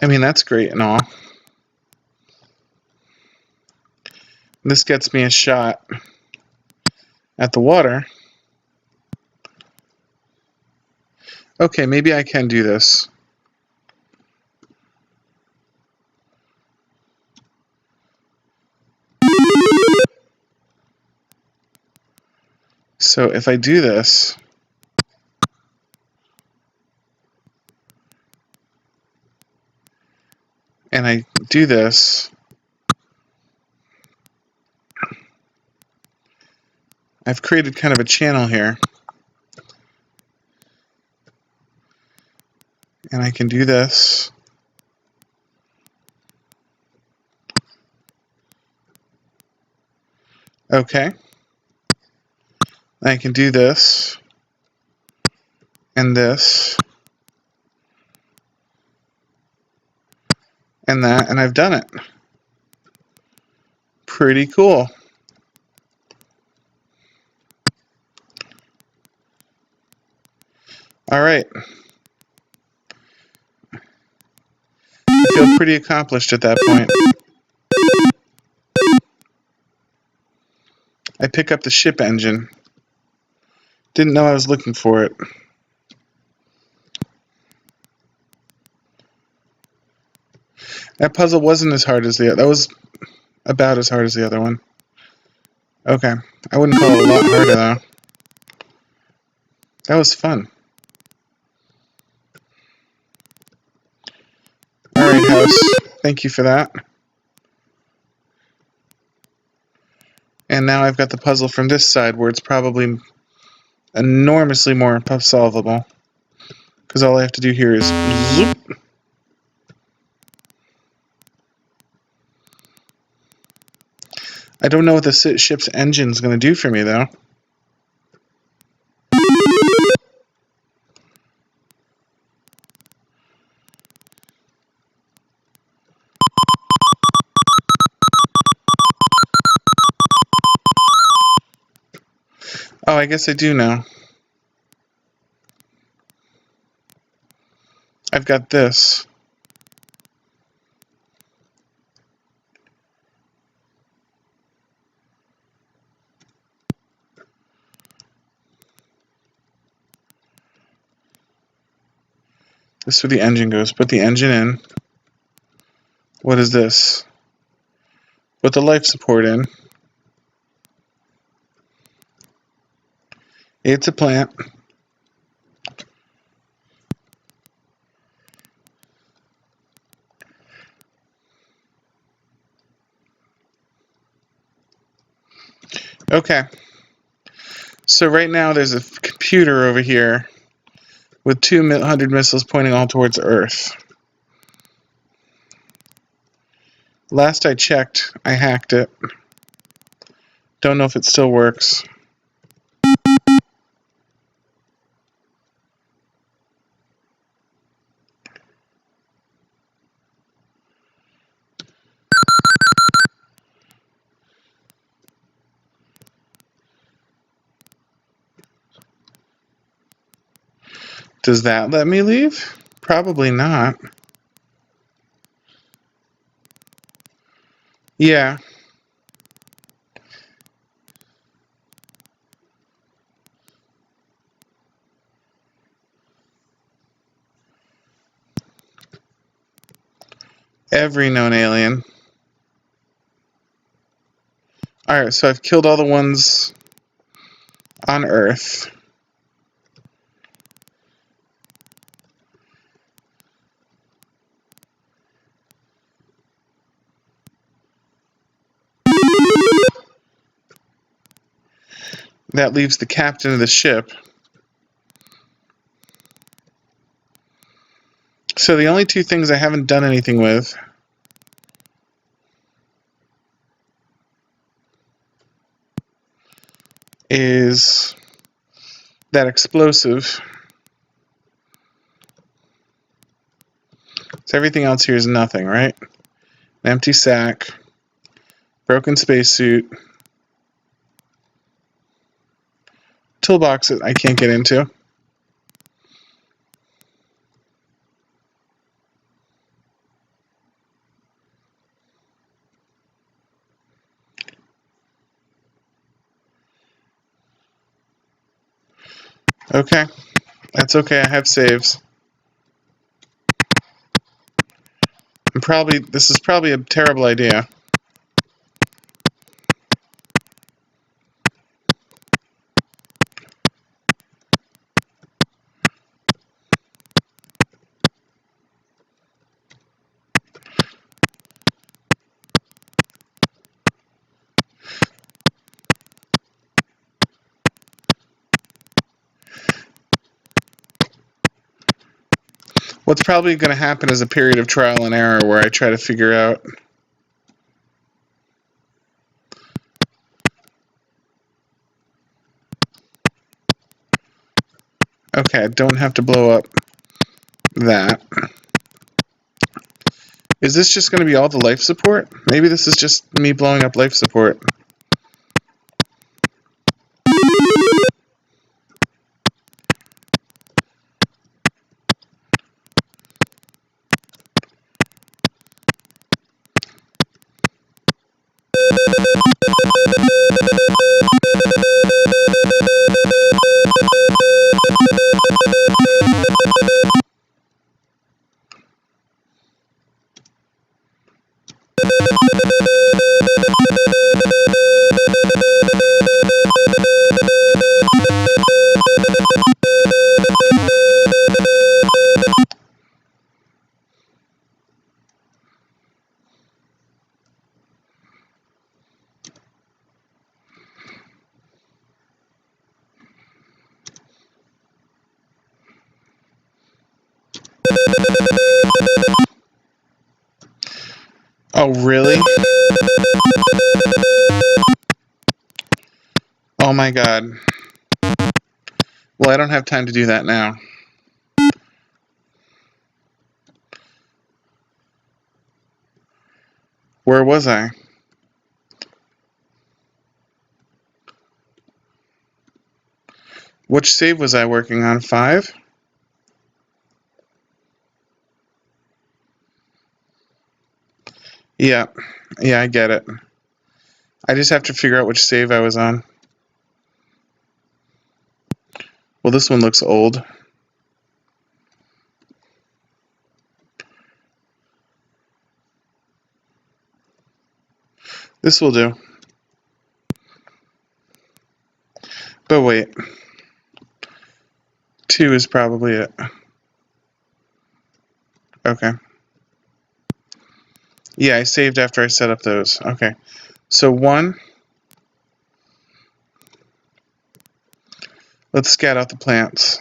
I mean, that's great and all. This gets me a shot at the water. Okay, maybe I can do this. So if I do this, and I do this, I've created kind of a channel here. And I can do this. Okay. I can do this. And this. And that, and I've done it. Pretty cool. All right. I feel pretty accomplished at that point. I pick up the ship engine. Didn't know I was looking for it. That puzzle wasn't as hard as the other. That was about as hard as the other one. Okay. I wouldn't call it a lot harder, though. That was fun. Alright, House. Thank you for that. And now I've got the puzzle from this side where it's probably enormously more solvable. Because all I have to do here is zoop. I don't know what the ship's engine's going to do for me, though. Oh, I guess I do know. I've got this. This is where the engine goes. Put the engine in. What is this? Put the life support in. It's a plant. Okay. So right now there's a computer over here with 200 missiles pointing all towards Earth. Last I checked, I hacked it. Don't know if it still works. Does that let me leave? Probably not. Yeah. Every known alien. Alright, so I've killed all the ones on Earth. That leaves the captain of the ship. So the only two things I haven't done anything with is that explosive. So everything else here is nothing, right? An empty sack, broken spacesuit, toolbox that I can't get into. Okay, that's okay, I have saves. This is probably a terrible idea. What's probably going to happen is a period of trial and error where I try to figure out. Okay, I don't have to blow up that. Is this just going to be all the life support? Maybe this is just me blowing up life support. Oh, really? Oh my god. Well, I don't have time to do that now. Where was I? Which save was I working on? 5? Yeah. Yeah, I get it. I just have to figure out which save I was on. Well, this one looks old. This will do. But wait. 2 is probably it. Okay. Yeah, I saved after I set up those. Okay. So 1. Let's scat out the plants.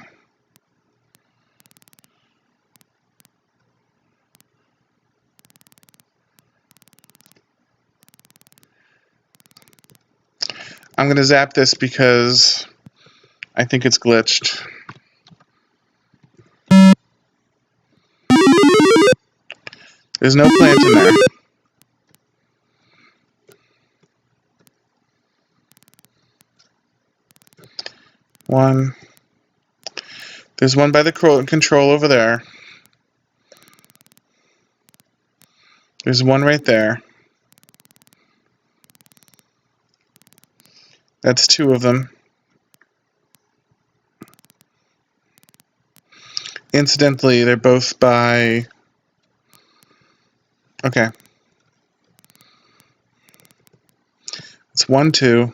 I'm going to zap this because I think it's glitched. There's no plant in there. One. There's one by the control over there. There's one right there. That's two of them. Incidentally, they're both by... Okay. It's 1, 2.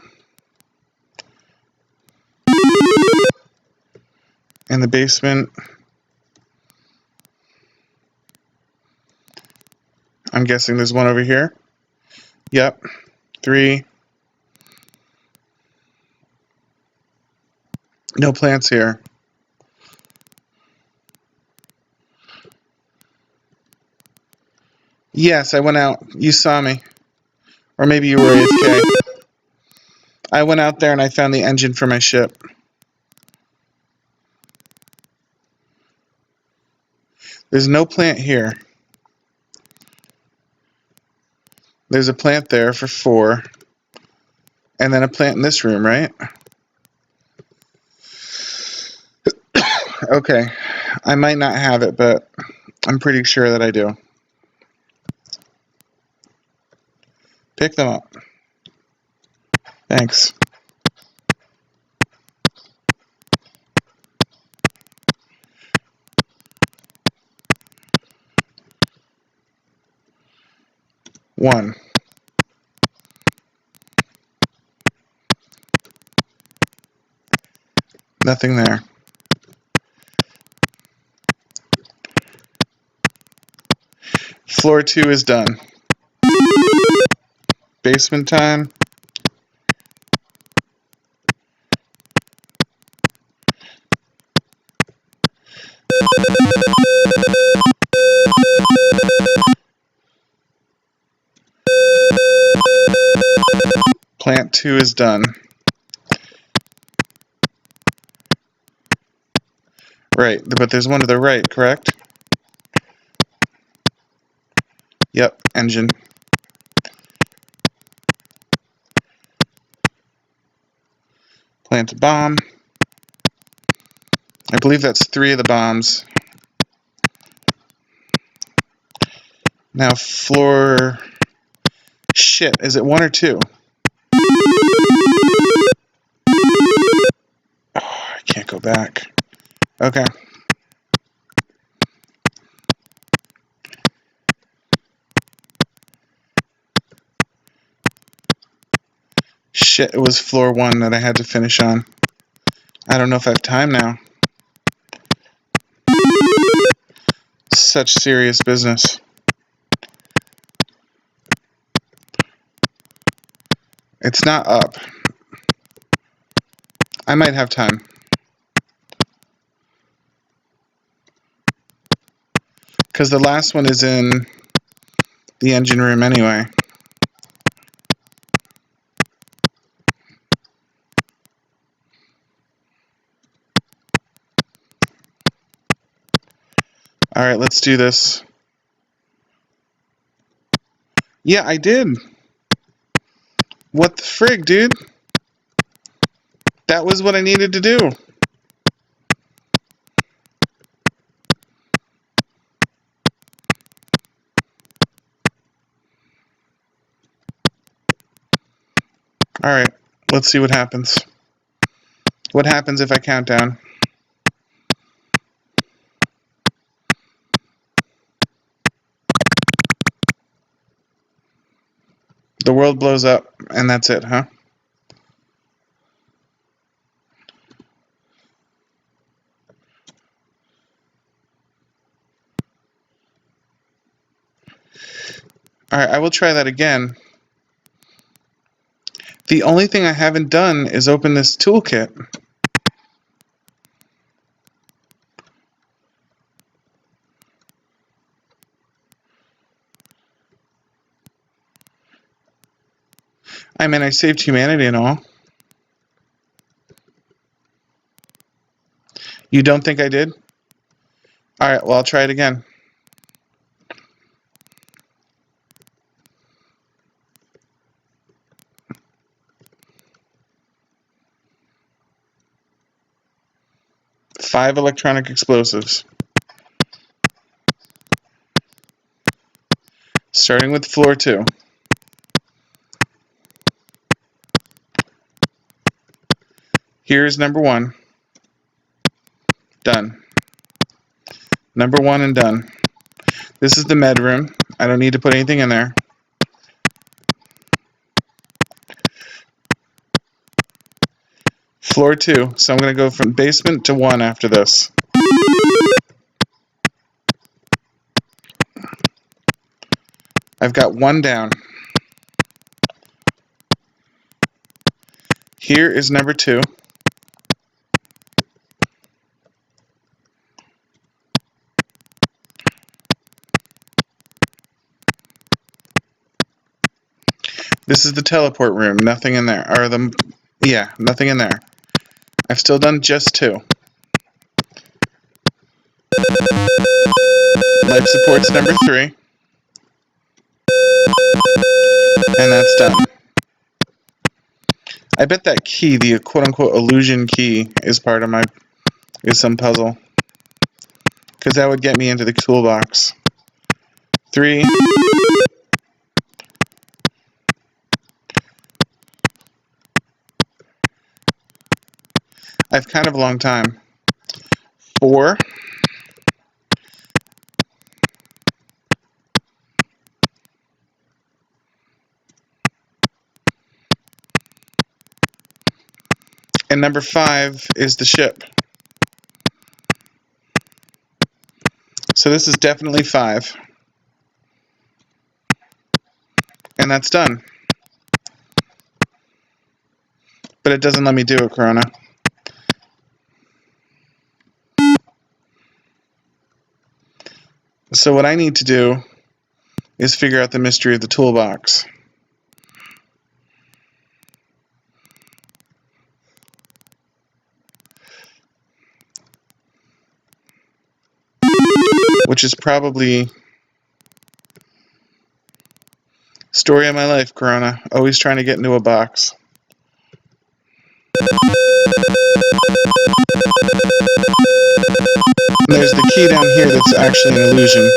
In the basement. I'm guessing there's one over here. Yep. 3. No plants here. Yes, I went out. You saw me. Or maybe you were AFK. I went out there and I found the engine for my ship. There's no plant here. There's a plant there for 4. And then a plant in this room, right? Okay. I might not have it, but I'm pretty sure that I do. Pick them up. Thanks. One. Nothing there. Floor 2 is done. Basement time. Plant 2 is done. Right, but there's one to the right, correct? Yep, engine. Plant a bomb. I believe that's 3 of the bombs. Now floor... Shit, is it 1 or 2? Oh, I can't go back. Okay. Shit, it was floor 1 that I had to finish on. I don't know if I have time now. Such serious business. It's not up. I might have time. Because the last one is in the engine room anyway. Alright, let's do this. Yeah, I did. What the frig, dude? That was what I needed to do. Alright, let's see what happens. What happens if I count down? The world blows up, and that's it, huh? Alright, I will try that again. The only thing I haven't done is open this toolkit. I mean, I saved humanity and all. You don't think I did? Alright, well, I'll try it again. 5 electronic explosives. Starting with floor 2. Here's number 1. Done. Number 1 and done. This is the med room. I don't need to put anything in there. Floor 2. So I'm going to go from basement to 1 after this. I've got 1 down. Here is number 2. This is the teleport room. Nothing in there. Nothing in there. I've still done just 2. Life support's number 3. And that's done. I bet that key, the quote-unquote illusion key, is some puzzle. Because that would get me into the toolbox. 3. I've kind of a long time. 4. And number 5 is the ship. So this is definitely 5. And that's done. But it doesn't let me do it, Corona. So what I need to do is figure out the mystery of the toolbox. Which is probably story of my life, Corona. Always trying to get into a box. And there's the key down here that's actually an illusion.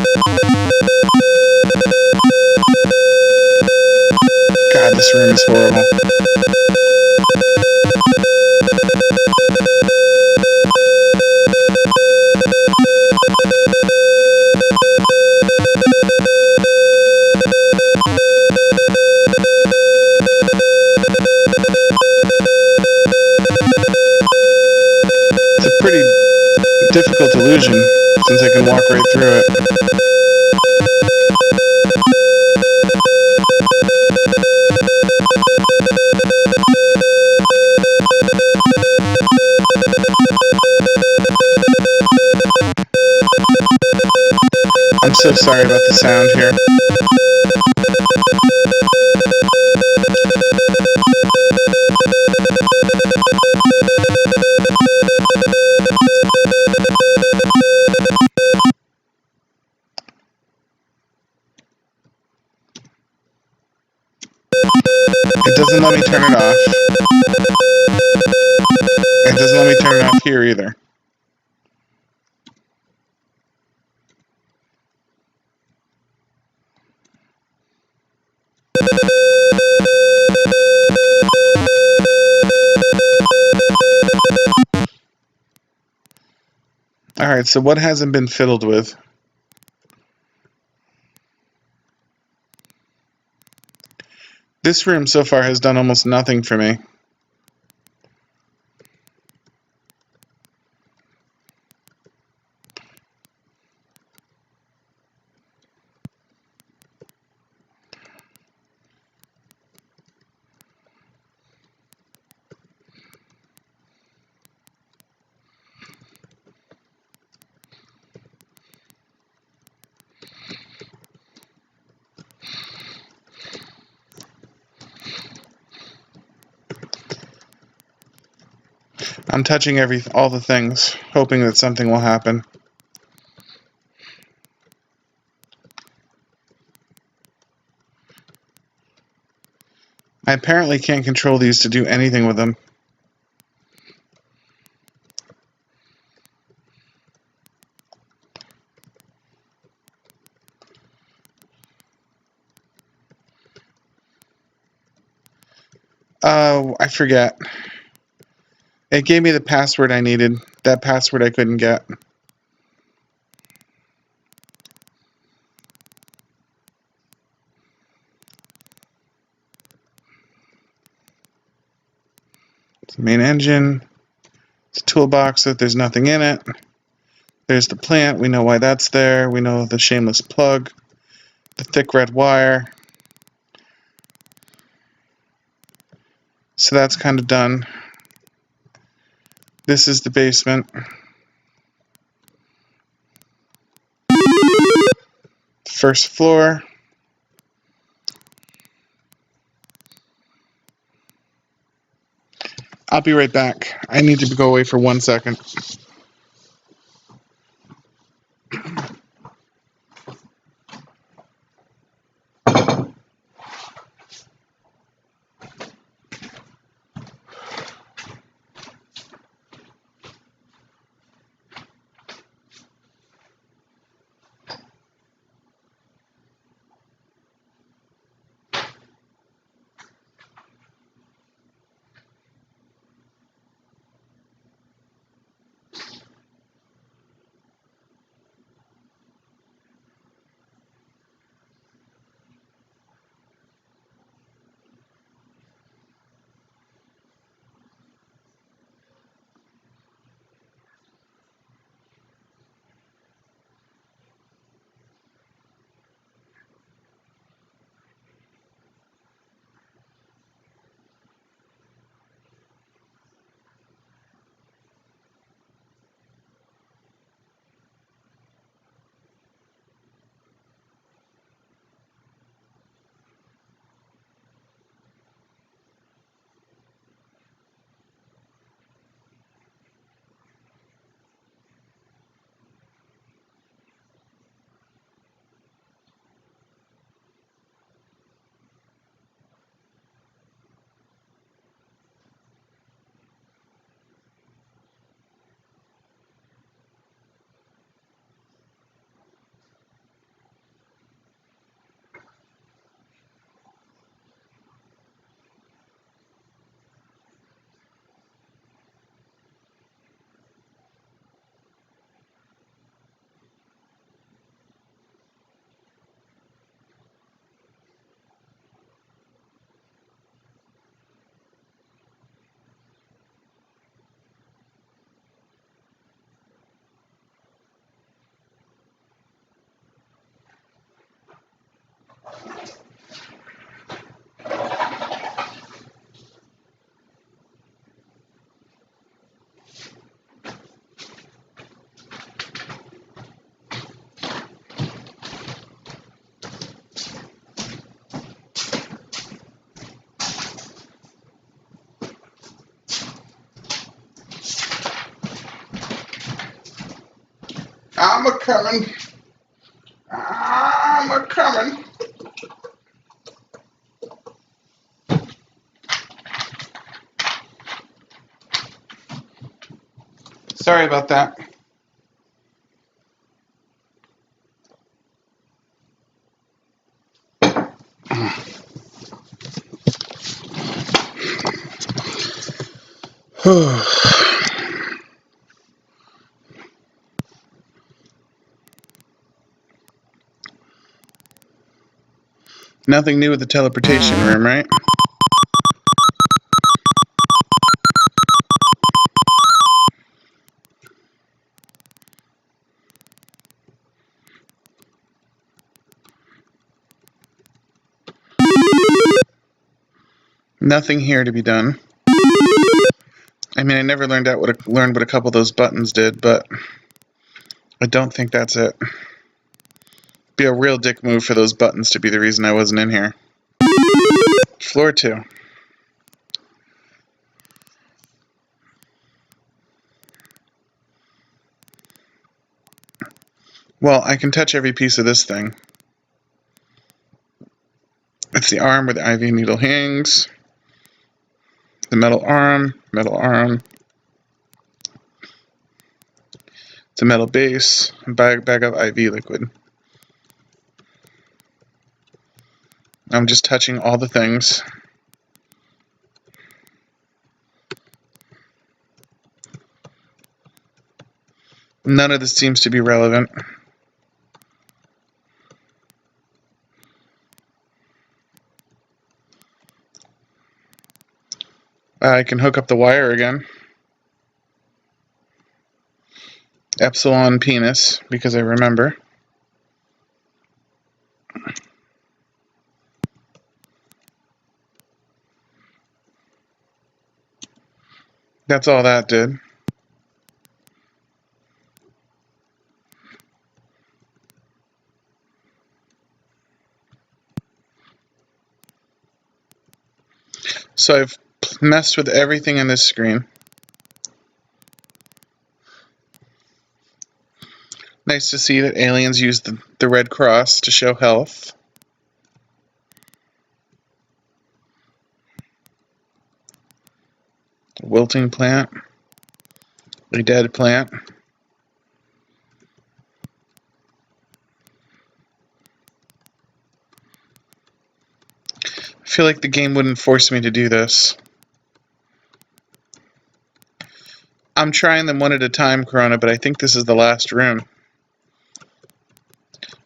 God, this room is horrible. It's a pretty difficult illusion, since I can walk right through it. I'm so sorry about the sound here. It doesn't let me turn it off. It doesn't let me turn it off here either. Alright, so what hasn't been fiddled with? This room so far has done almost nothing for me. I'm touching all the things, hoping that something will happen. I apparently can't control these to do anything with them. I forget. It gave me the password I needed. That password I couldn't get. It's the main engine. It's a toolbox that there's nothing in it. There's the plant. We know why that's there. We know the shameless plug. The thick red wire. So that's kind of done. This is the basement. First floor. I'll be right back. I need to go away for 1 second. I'm a-coming. I'm a-coming. Sorry about that. Nothing new with the teleportation room, right? Nothing here to be done. I mean, I never learned what a couple of those buttons did, but I don't think that's it. Be a real dick move for those buttons to be the reason I wasn't in here. Floor 2. Well, I can touch every piece of this thing. It's the arm where the IV needle hangs. The metal arm. It's a metal base. Bag of IV liquid. I'm just touching all the things. None of this seems to be relevant. I can hook up the wire again. Epsilon penis, because I remember. That's all that did. So I've messed with everything in this screen. Nice to see that aliens use the Red Cross to show health. A wilting plant. A dead plant. I feel like the game wouldn't force me to do this. I'm trying them one at a time, Corona, but I think this is the last room.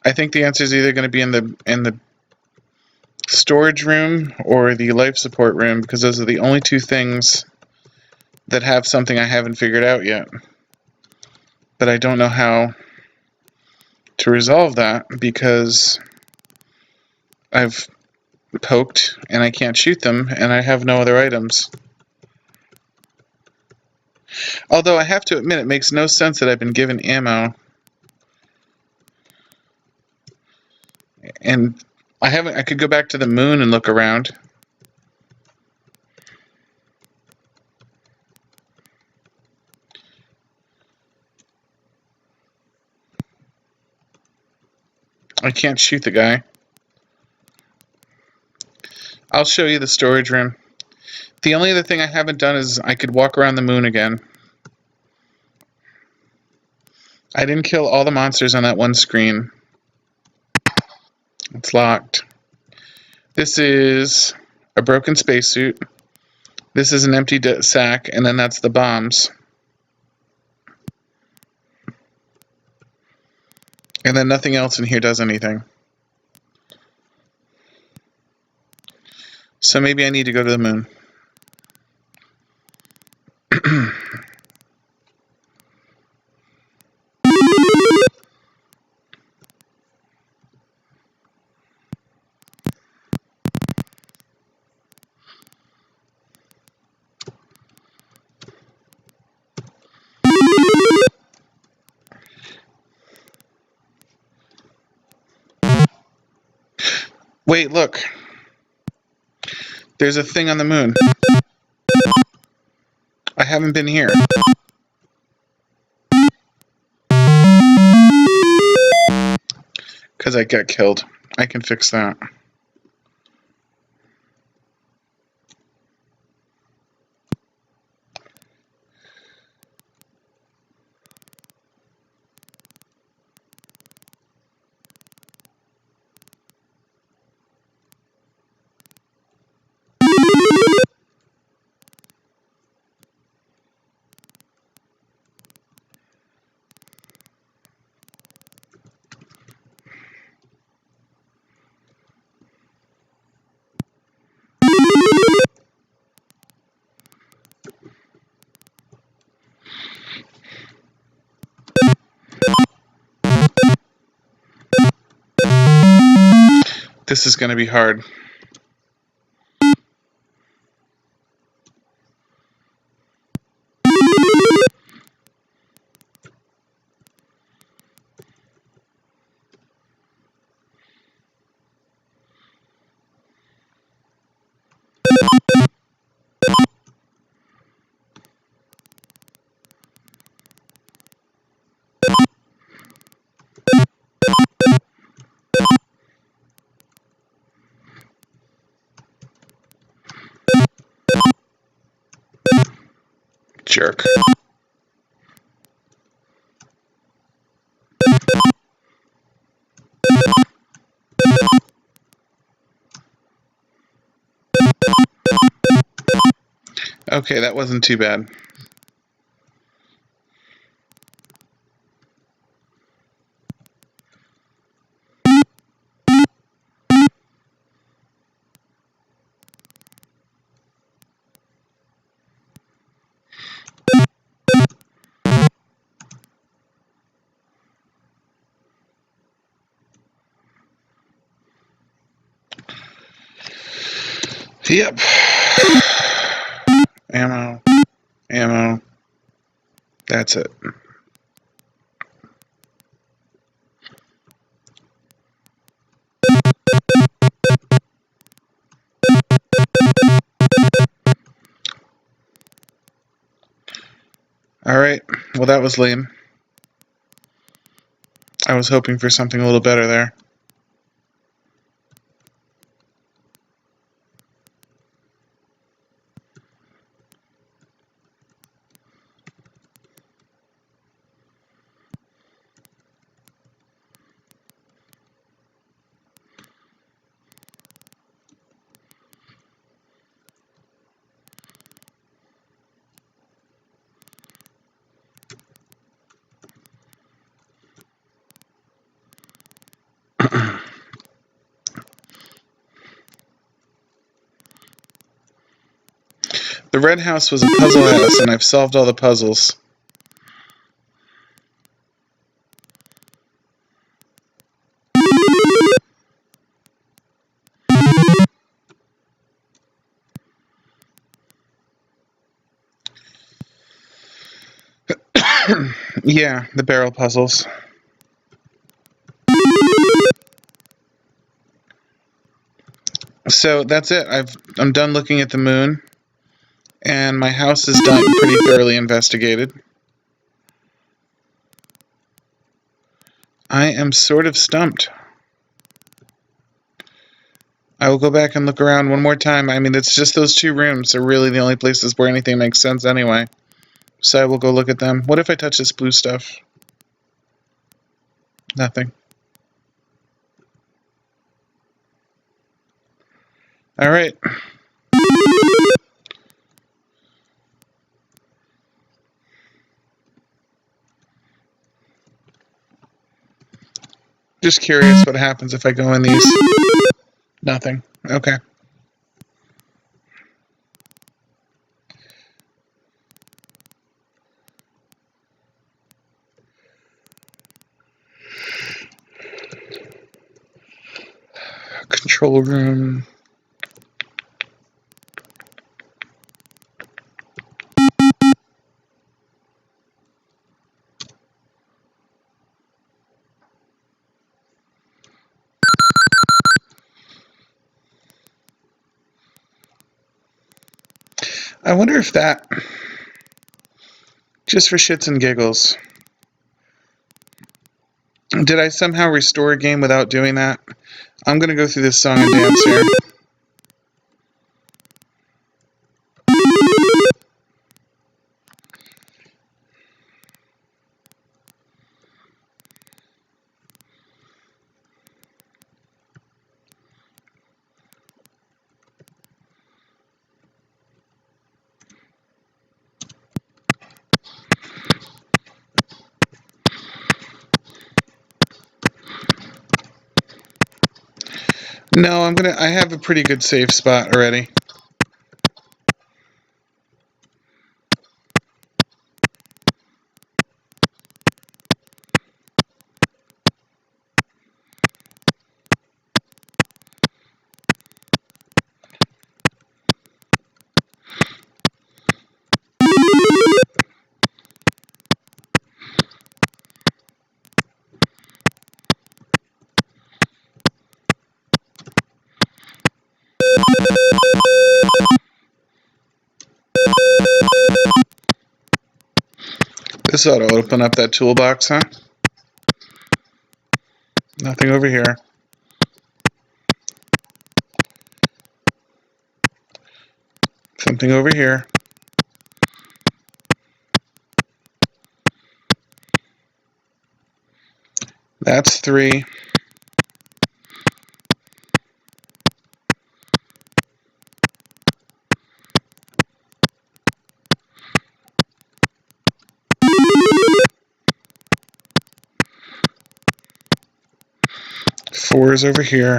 I think the answer is either going to be in the storage room or the life support room, because those are the only two things that have something I haven't figured out yet. But I don't know how to resolve that because I've poked and I can't shoot them and I have no other items. Although I have to admit it makes no sense that I've been given ammo and I could go back to the moon and look around. I can't shoot the guy. I'll show you the storage room. The only other thing I haven't done is I could walk around the moon again. I didn't kill all the monsters on that one screen. It's locked. This is a broken spacesuit. This is an empty sack, and then that's the bombs. And then nothing else in here does anything. So maybe I need to go to the moon. Wait, look. There's a thing on the moon. I haven't been here. Because I got killed. I can fix that. This is going to be hard. Jerk. Okay, that wasn't too bad. Yep. Ammo. Ammo. That's it. Alright, well that was lame. I was hoping for something a little better there. The red house was a puzzle house, and I've solved all the puzzles. Yeah, the barrel puzzles. So that's it. I'm done looking at the moon, and my house is done, pretty thoroughly investigated. I am sort of stumped. I will go back and look around one more time. I mean, it's just those two rooms are really the only places where anything makes sense anyway. So I will go look at them. What if I touch this blue stuff? Nothing. Alright. Just curious what happens if I go in these. Nothing. Okay. Control room. I wonder if that, just for shits and giggles, did I somehow restore a game without doing that? I'm going to go through this song and dance here. No, I have a pretty good safe spot already. This ought to open up that toolbox, huh? Nothing over here. Something over here. That's 3. Four is over here.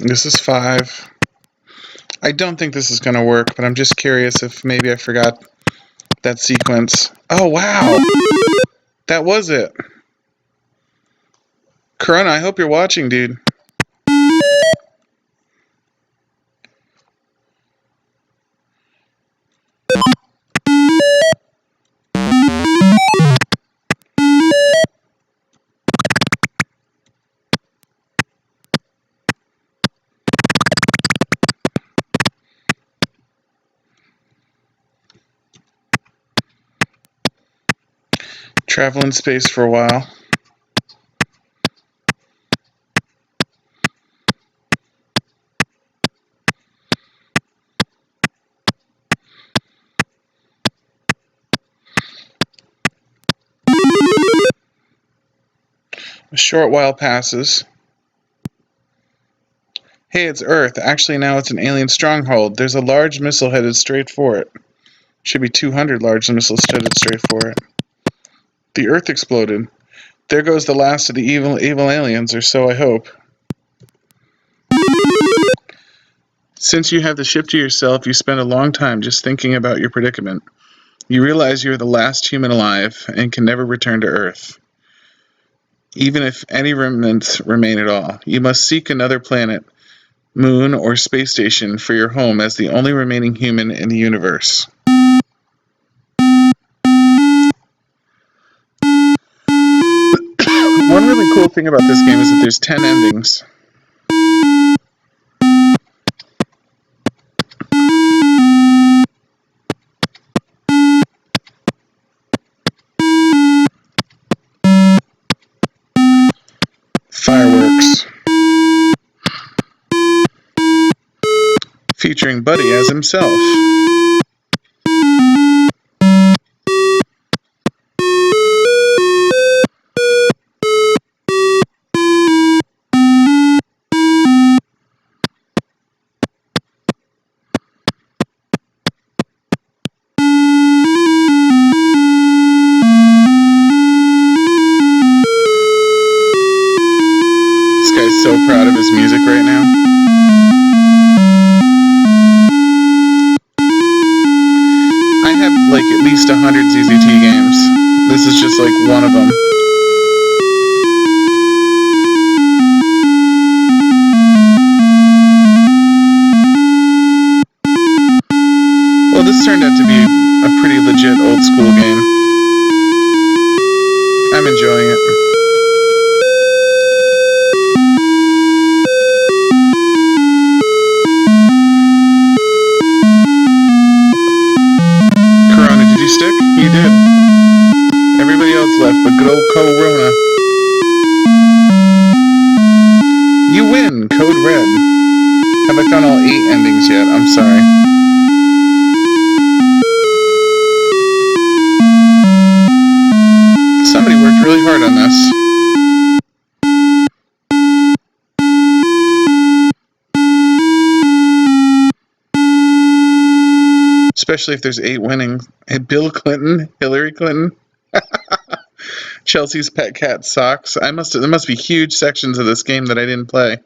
This is 5. I don't think this is going to work, but I'm just curious if maybe I forgot that sequence. Oh, wow! That was it. Corona, I hope you're watching, dude. Travel in space for a while. A short while passes. Hey, it's Earth. Actually, now it's an alien stronghold. There's a large missile headed straight for it. Should be 200 large missiles headed straight for it. The Earth exploded. There goes the last of the evil aliens, or so I hope. Since you have the ship to yourself, you spend a long time just thinking about your predicament. You realize you're the last human alive and can never return to Earth. Even if any remnants remain at all, you must seek another planet, moon, or space station for your home as the only remaining human in the universe. One really cool thing about this game is that there's 10 endings. Fireworks. Featuring Buddy as himself. This guy's so proud of his music right now. I have like at least 100 ZZT games. This is just like one of them. Well, this turned out to be a pretty legit old school game. I'm enjoying it. Corona, did you stick? You did. Everybody else left, but good old Corona. You win, Code Red. Have I found all 8 endings yet? I'm sorry. Somebody worked really hard on this. Especially if there's 8 winning. And Bill Clinton, Hillary Clinton, Chelsea's pet cat Socks. There must be huge sections of this game that I didn't play.